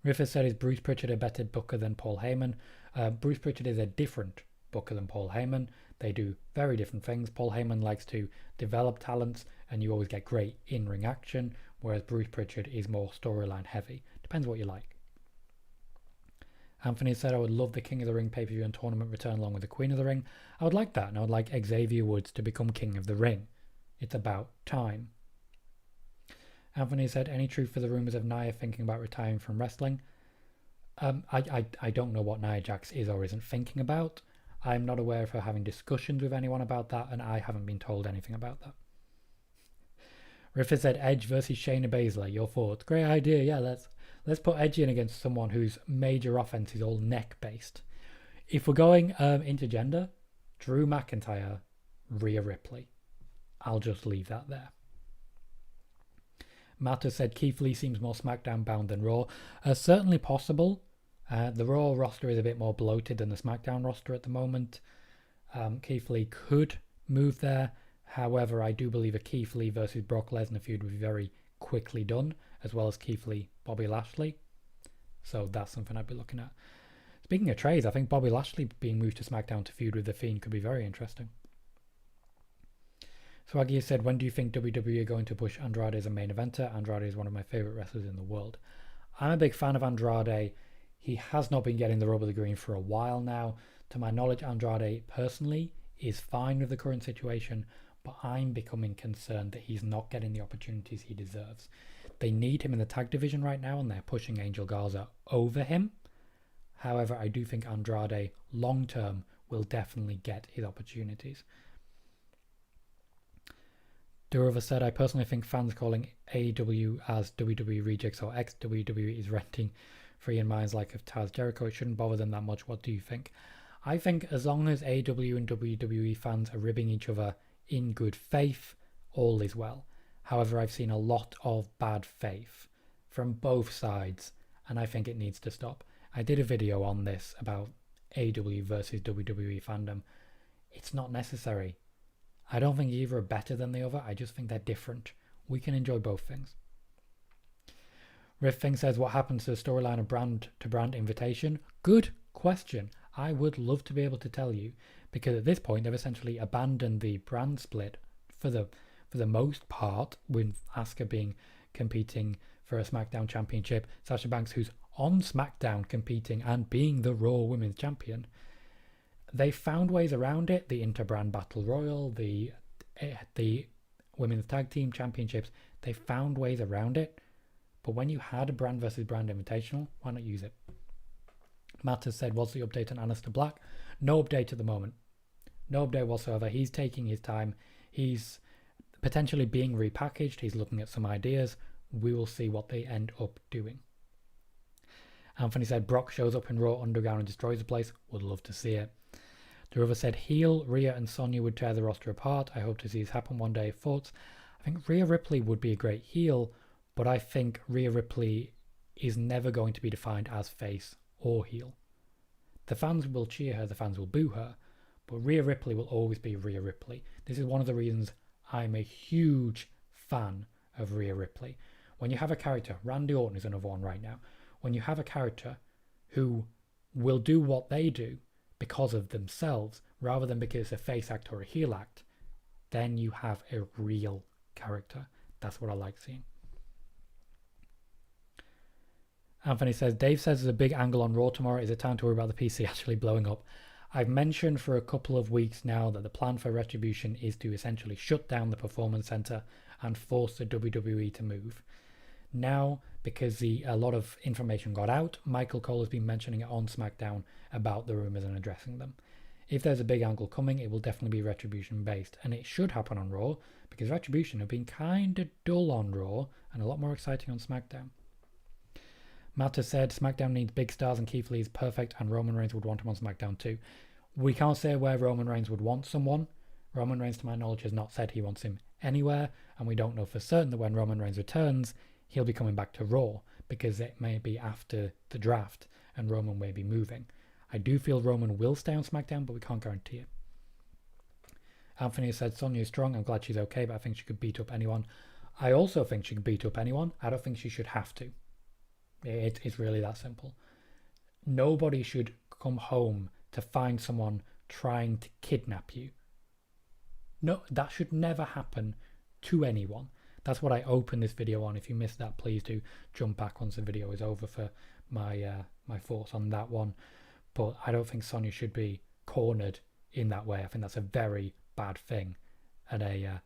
Riff has said, is Bruce Pritchard a better booker than Paul Heyman? Bruce Pritchard is a different booker than Paul Heyman. They do very different things. Paul Heyman likes to develop talents, and you always get great in-ring action, whereas Bruce Pritchard is more storyline heavy. Depends what you like. Anthony said, I would love the King of the Ring pay-per-view and tournament return along with the Queen of the Ring. I would like that, and I would like Xavier Woods to become King of the Ring. It's about time. Anthony said, any truth for the rumours of Nia thinking about retiring from wrestling? I don't know what Nia Jax is or isn't thinking about. I'm not aware of her having discussions with anyone about that, and I haven't been told anything about that. Riffa said, Edge versus Shayna Baszler, your thoughts? Great idea, yeah, let's put Edge in against someone whose major offense is all neck-based. If we're going into gender, Drew McIntyre, Rhea Ripley. I'll just leave that there. Matt has said, Keith Lee seems more SmackDown bound than Raw. Certainly possible. The Raw roster is a bit more bloated than the SmackDown roster at the moment. Keith Lee could move there. However, I do believe a Keith Lee versus Brock Lesnar feud would be very quickly done, as well as Keith Lee, Bobby Lashley. So that's something I'd be looking at. Speaking of trades, I think Bobby Lashley being moved to SmackDown to feud with The Fiend could be very interesting. Swaggy has said, when do you think WWE are going to push Andrade as a main eventer? Andrade is one of my favourite wrestlers in the world. I'm a big fan of Andrade. He has not been getting the rub of the green for a while now. To my knowledge, Andrade personally is fine with the current situation, but I'm becoming concerned that he's not getting the opportunities he deserves. They need him in the tag division right now, and they're pushing Angel Garza over him. However, I do think Andrade, long term, will definitely get his opportunities. Durova said, I personally think fans calling AEW as WWE Rejects or ex-WWE is renting free in minds like of Taz Jericho. It shouldn't bother them that much. What do you think? I think as long as AEW and WWE fans are ribbing each other in good faith, all is well. However, I've seen a lot of bad faith from both sides, and I think it needs to stop. I did a video on this about AEW versus WWE fandom. It's not necessary. I don't think either are better than the other. I just think they're different. We can enjoy both things. Riff Thing says, what happens to the storyline of brand-to-brand invitation? Good question. I would love to be able to tell you, because at this point they've essentially abandoned the brand split for the most part, with Asuka being competing for a SmackDown Championship. Sasha Banks, who's on SmackDown competing and being the Raw Women's Champion. They found ways around it. The Interbrand Battle Royal, the Women's Tag Team Championships, they found ways around it. But when you had a brand versus brand invitational, why not use it? Matt has said, what's the update on Aleister Black? No update at the moment. No update whatsoever. He's taking his time. He's potentially being repackaged. He's looking at some ideas. We will see what they end up doing. Anthony said, Brock shows up in Raw Underground and destroys the place. Would love to see it. The River said, heel, Rhea and Sonya would tear the roster apart. I hope to see this happen one day. Thoughts? I think Rhea Ripley would be a great heel, but I think Rhea Ripley is never going to be defined as face or heel. The fans will cheer her, the fans will boo her, but Rhea Ripley will always be Rhea Ripley. This is one of the reasons I'm a huge fan of Rhea Ripley. When you have a character, Randy Orton is another one right now, when you have a character who will do what they do because of themselves, rather than because it's a face act or a heel act, then you have a real character. That's what I like seeing. Anthony says, Dave says there's a big angle on Raw tomorrow. Is it time to worry about the PC actually blowing up? I've mentioned for a couple of weeks now that the plan for Retribution is to essentially shut down the Performance Center and force the WWE to move. Now, because a lot of information got out, Michael Cole has been mentioning it on SmackDown about the rumors and addressing them. If there's a big angle coming, it will definitely be Retribution based, and it should happen on Raw, because Retribution have been kind of dull on Raw and a lot more exciting on SmackDown. Matt has said SmackDown needs big stars and Keith Lee is perfect and Roman Reigns would want him on SmackDown too. We can't say where Roman Reigns would want someone. Roman Reigns, to my knowledge, has not said he wants him anywhere, and we don't know for certain that when Roman Reigns returns, he'll be coming back to Raw, because it may be after the draft and Roman may be moving. I do feel Roman will stay on SmackDown, but we can't guarantee it. Anthony has said Sonya is strong. I'm glad she's okay, but I think she could beat up anyone. I also think she could beat up anyone. I don't think she should have to. It's really that simple. Nobody should come home to find someone trying to kidnap you. No, that should never happen to anyone. That's what I opened this video on. If you missed that, please do jump back once the video is over for my my thoughts on that one. But I don't think Sonya should be cornered in that way. I think that's a very bad thing. And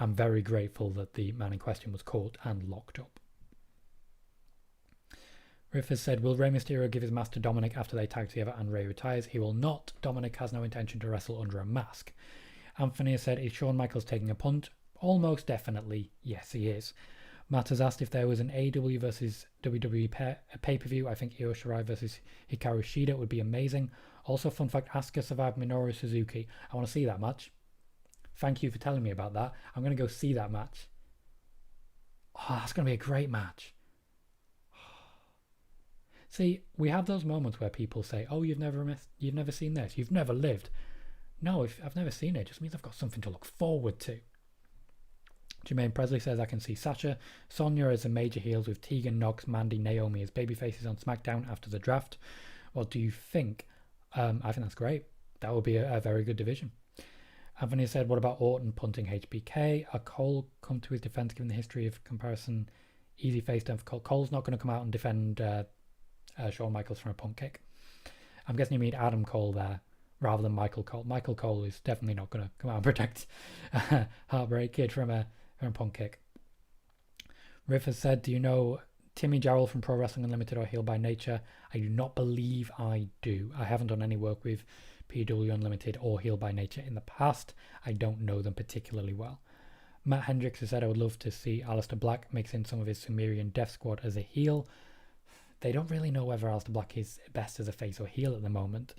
I'm very grateful that the man in question was caught and locked up. Riff has said, will Rey Mysterio give his mask to Dominic after they tag together and Rey retires? He will not. Dominic has no intention to wrestle under a mask. Anthony has said, is Shawn Michaels taking a punt? Almost definitely, yes, he is. Matt has asked if there was an AEW versus WWE pay-per-view. I think Io Shirai versus Hikaru Shida would be amazing. Also, fun fact, Asuka survived Minoru Suzuki. I want to see that match. Thank you for telling me about that. I'm going to go see that match. Oh, that's going to be a great match. See, we have those moments where people say, oh, you've never seen this, you've never lived. No, if I've never seen it, it just means I've got something to look forward to. Jermaine Presley says, I can see Sasha, Sonya as the major heels with Tegan, Nox, Mandy, Naomi as babyfaces on SmackDown after the draft. What do you think? I think that's great. That would be a very good division. Anthony said, what about Orton punting HBK? A Cole come to his defense given the history of comparison? Easy face down for Cole. Cole's not going to come out and defend Shawn Michaels from a punt kick. I'm guessing you mean Adam Cole there rather than Michael Cole. Michael Cole is definitely not going to come out and protect Heartbreak Kid from a punt kick. Riff has said, do you know Timmy Jarrell from Pro Wrestling Unlimited or Heel by Nature? I do not believe I do. I haven't done any work with PW Unlimited or Heel by Nature in the past. I don't know them particularly well. Matt Hendricks has said, I would love to see Aleister Black mix in some of his Sumerian Death Squad as a heel. They don't really know whether Aleister Black is best as a face or heel at the moment.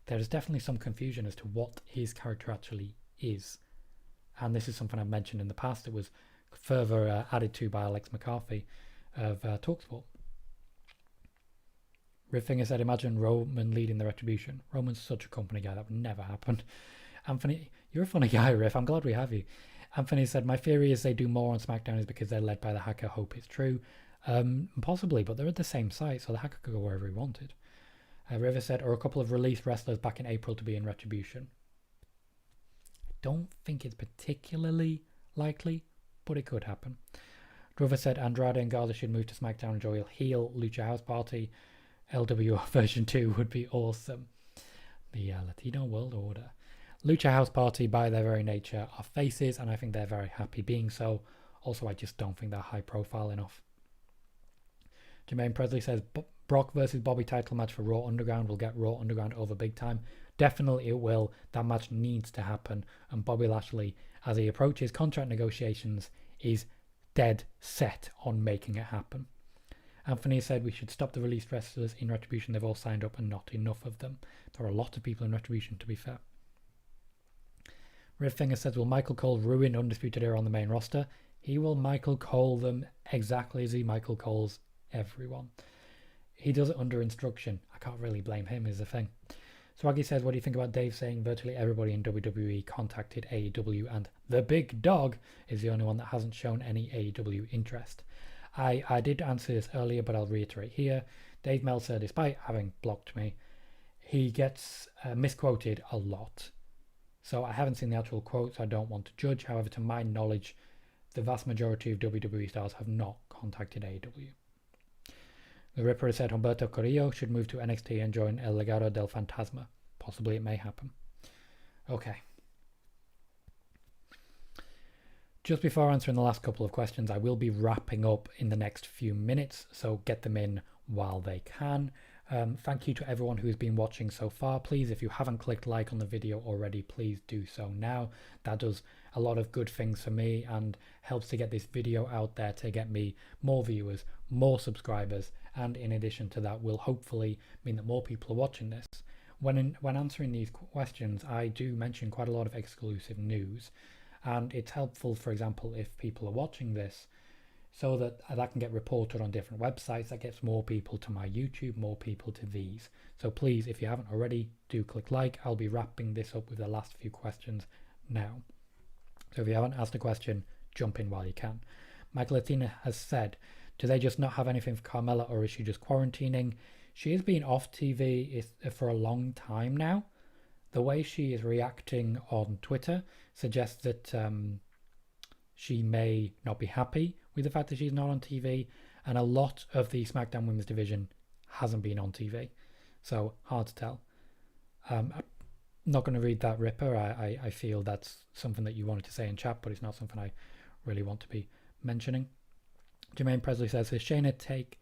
There is definitely some confusion as to what his character actually is. And this is something I've mentioned in the past. It was further added to by Alex McCarthy of TalkSport. Riffing said, imagine Roman leading the Retribution. Roman's such a company guy. That would never happen. Anthony, you're a funny guy, Riff. I'm glad we have you. Anthony said, my theory is they do more on SmackDown is because they're led by the hacker. Hope it's true. Possibly, but they're at the same site, so the hacker could go wherever he wanted. River said, or a couple of released wrestlers back in April to be in Retribution. I don't think it's particularly likely, but it could happen. Drover said Andrade and Garza should move to SmackDown and enjoy a heel Lucha House Party. LWO version 2 would be awesome. The Latino World Order. Lucha House Party, by their very nature, are faces, and I think they're very happy being so. Also, I just don't think they're high profile enough. Jermaine Presley says Brock versus Bobby title match for Raw Underground will get Raw Underground over big time. Definitely it will. That match needs to happen. And Bobby Lashley, as he approaches contract negotiations, is dead set on making it happen. Anthony said we should stop the released wrestlers in Retribution. They've all signed up and not enough of them. There are a lot of people in Retribution, to be fair. Rivfinger says, will Michael Cole ruin Undisputed Era on the main roster? He will Michael Cole them exactly as he Michael Coles everyone. He does it under instruction. I can't really blame him, is the thing. Swaggy says, what do you think about Dave saying virtually everybody in WWE contacted AEW and the big dog is the only one that hasn't shown any AEW interest? I did answer this earlier, but I'll reiterate here. Dave Meltzer, despite having blocked me, he gets misquoted a lot. So I haven't seen the actual quotes. I don't want to judge. However, to my knowledge, the vast majority of WWE stars have not contacted AEW. The Ripper said Humberto Carrillo should move to NXT and join El Legado del Fantasma. Possibly it may happen. Okay. Just before answering the last couple of questions, I will be wrapping up in the next few minutes, so get them in while they can. Thank you to everyone who has been watching so far. Please, if you haven't clicked like on the video already, please do so now. That does a lot of good things for me and helps to get this video out there to get me more viewers, more subscribers, and in addition to that will hopefully mean that more people are watching this. When answering these questions, I do mention quite a lot of exclusive news, and it's helpful, for example, if people are watching this, so that can get reported on different websites. That gets more people to my YouTube, more people to these. So please, if you haven't already, do click like. I'll be wrapping this up with the last few questions now. So if you haven't asked a question, jump in while you can. Michael Athena has said, do they just not have anything for Carmella, or is she just quarantining? She has been off TV for a long time now. The way she is reacting on Twitter suggests that she may not be happy with the fact that she's not on TV, and a lot of the SmackDown Women's division hasn't been on TV, so hard to tell. I'm not going to read that, Ripper. I feel that's something that you wanted to say in chat, but it's not something I really want to be mentioning. Jermaine Presley says, have Shayna take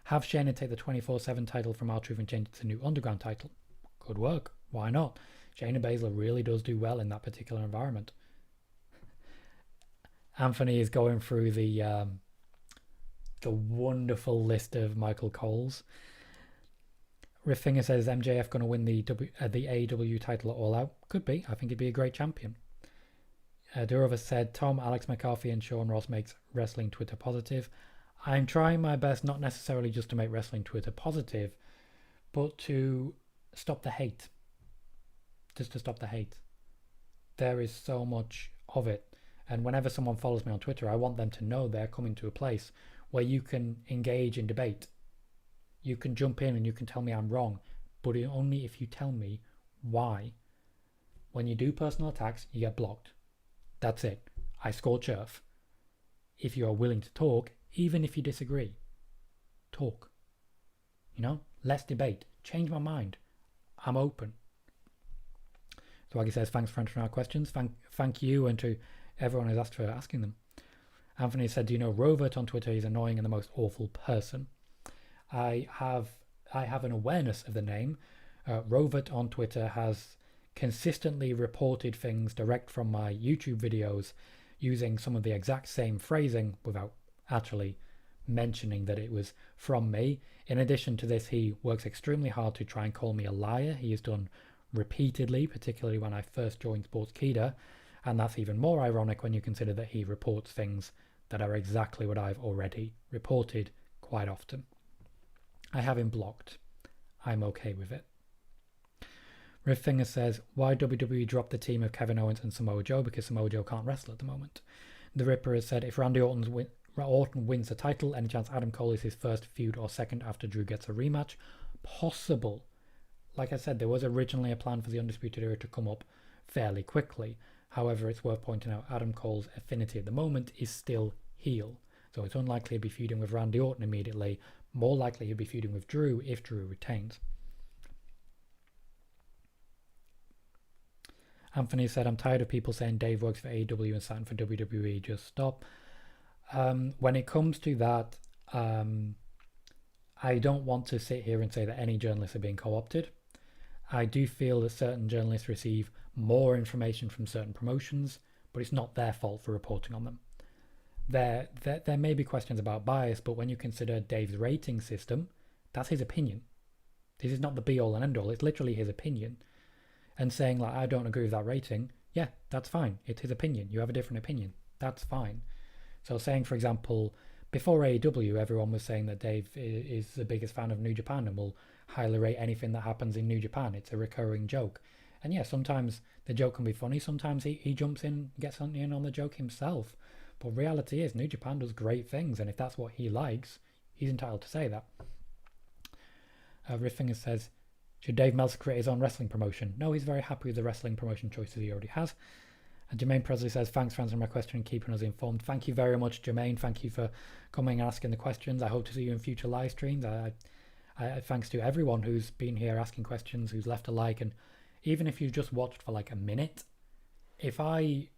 the 24/7 title from R-Truth and change it to new Underground title? Good work. Why not? Shayna Baszler really does do well in that particular environment. Anthony is going through the wonderful list of Michael Coles. Rifffinger says, MJF going to win the AEW title at All Out? Could be. I think he'd be a great champion. Durova said, Tom, Alex McCarthy and Sean Ross makes wrestling Twitter positive. I'm trying my best, not necessarily just to make wrestling Twitter positive, but to stop the hate. Just to stop the hate. There is so much of it. And whenever someone follows me on Twitter, I want them to know they're coming to a place where you can engage in debate. You can jump in and you can tell me I'm wrong, but only if you tell me why. When you do personal attacks, you get blocked. That's it. I scorch earth. If you are willing to talk, even if you disagree, talk. Let's debate. Change my mind. I'm open. Swaggy says, thanks for answering our questions. Thank you, and to everyone who's asked for asking them. Anthony said, do you know Rovert on Twitter? He's annoying and the most awful person. I have an awareness of the name. Rovert on Twitter has consistently reported things direct from my YouTube videos using some of the exact same phrasing without actually mentioning that it was from me. In addition to this, he works extremely hard to try and call me a liar. He has done repeatedly, particularly when I first joined Sportskeeda, and that's even more ironic when you consider that he reports things that are exactly what I've already reported quite often. I have him blocked. I'm okay with it. Rifffinger says, why WWE dropped the team of Kevin Owens and Samoa Joe? Because Samoa Joe can't wrestle at the moment. The Ripper has said, if Randy Orton wins the title, any chance Adam Cole is his first feud or second after Drew gets a rematch? Possible. Like I said, there was originally a plan for the Undisputed Era to come up fairly quickly. However, it's worth pointing out Adam Cole's affinity at the moment is still heel. So it's unlikely he'd be feuding with Randy Orton immediately. More likely he'd be feuding with Drew if Drew retains. Anthony said, I'm tired of people saying Dave works for AEW and signed for WWE. Just stop. When it comes to that, I don't want to sit here and say that any journalists are being co-opted. I do feel that certain journalists receive more information from certain promotions, but it's not their fault for reporting on them. There may be questions about bias, but when you consider Dave's rating system, that's his opinion. This is not the be-all and end-all. It's literally his opinion. And saying, like, I don't agree with that rating, yeah, that's fine. It's his opinion. You have a different opinion. That's fine. So saying, for example, before AEW, everyone was saying that Dave is the biggest fan of New Japan and will highly rate anything that happens in New Japan. It's a recurring joke. And yeah, sometimes the joke can be funny. Sometimes he jumps in, gets in on the joke himself. But reality is, New Japan does great things. And if that's what he likes, he's entitled to say that. Rifffinger says, should Dave Meltzer create his own wrestling promotion? No, he's very happy with the wrestling promotion choices he already has. And Jermaine Presley says, thanks for answering my question and keeping us informed. Thank you very much, Jermaine. Thank you for coming and asking the questions. I hope to see you in future live streams. I thanks to everyone who's been here asking questions, who's left a like. And even if you've just watched for like a minute, given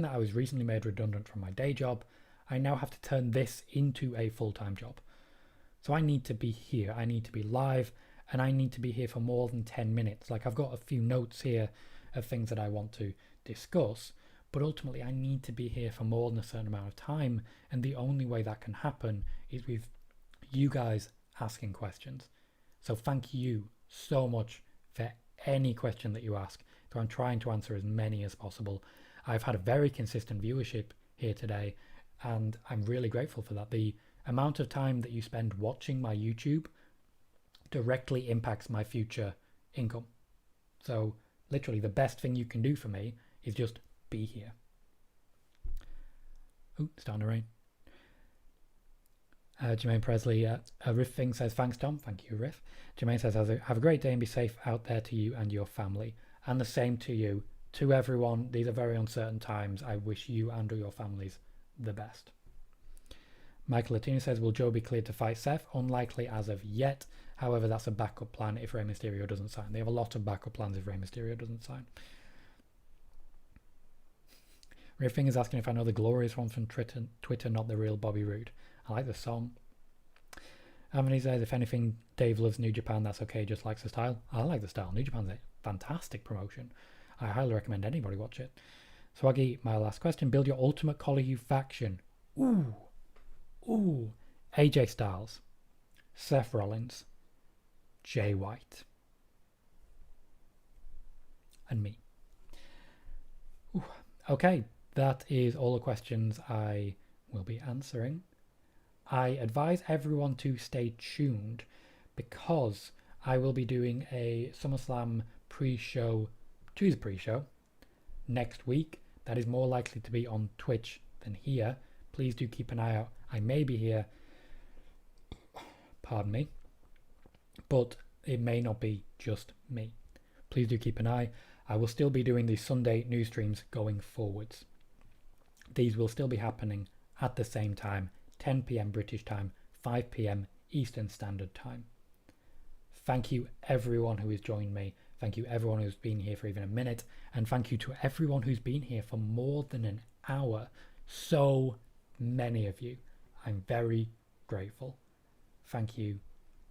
that I was recently made redundant from my day job, I now have to turn this into a full-time job. So I need to be here, I need to be live, and I need to be here for more than 10 minutes. Like, I've got a few notes here of things that I want to discuss, but ultimately I need to be here for more than a certain amount of time, and the only way that can happen is with you guys asking questions. So thank you so much for any question that you ask. So I'm trying to answer as many as possible. I've had a very consistent viewership here today, and I'm really grateful for that. The amount of time that you spend watching my YouTube directly impacts my future income. So literally the best thing you can do for me is just be here. Oh, it's starting to rain. Jermaine Presley, Riff Thing says, thanks Tom. Thank you, Riff. Jermaine says, have a great day and be safe out there to you and your family. And the same to you. To everyone, these are very uncertain times. I wish you and your families the best. Michael Latino says, will Joe be cleared to fight Seth? Unlikely as of yet. However, that's a backup plan if Rey Mysterio doesn't sign. They have a lot of backup plans if Rey Mysterio doesn't sign. Riffing is asking if I know the glorious one from Twitter, not the real Bobby Roode. I like the song. Anthony says, if anything, Dave loves New Japan, that's okay, just likes the style. I like the style. New Japan's a fantastic promotion. I highly recommend anybody watch it. Swaggy, my last question. Build your ultimate Collar You faction. Ooh. AJ Styles, Seth Rollins, Jay White, and me. Ooh. Okay, that is all the questions I will be answering. I advise everyone to stay tuned because I will be doing a SummerSlam pre-show, Tuesday pre-show, next week. That is more likely to be on Twitch than here. Please do keep an eye out. I may be here, pardon me, but it may not be just me. Please do keep an eye. I will still be doing the Sunday news streams going forwards. These will still be happening at the same time, 10 p.m. British time, 5 p.m. Eastern Standard Time. Thank you everyone who has joined me. Thank you everyone who's been here for even a minute. And thank you to everyone who's been here for more than an hour. So many of you. I'm very grateful. Thank you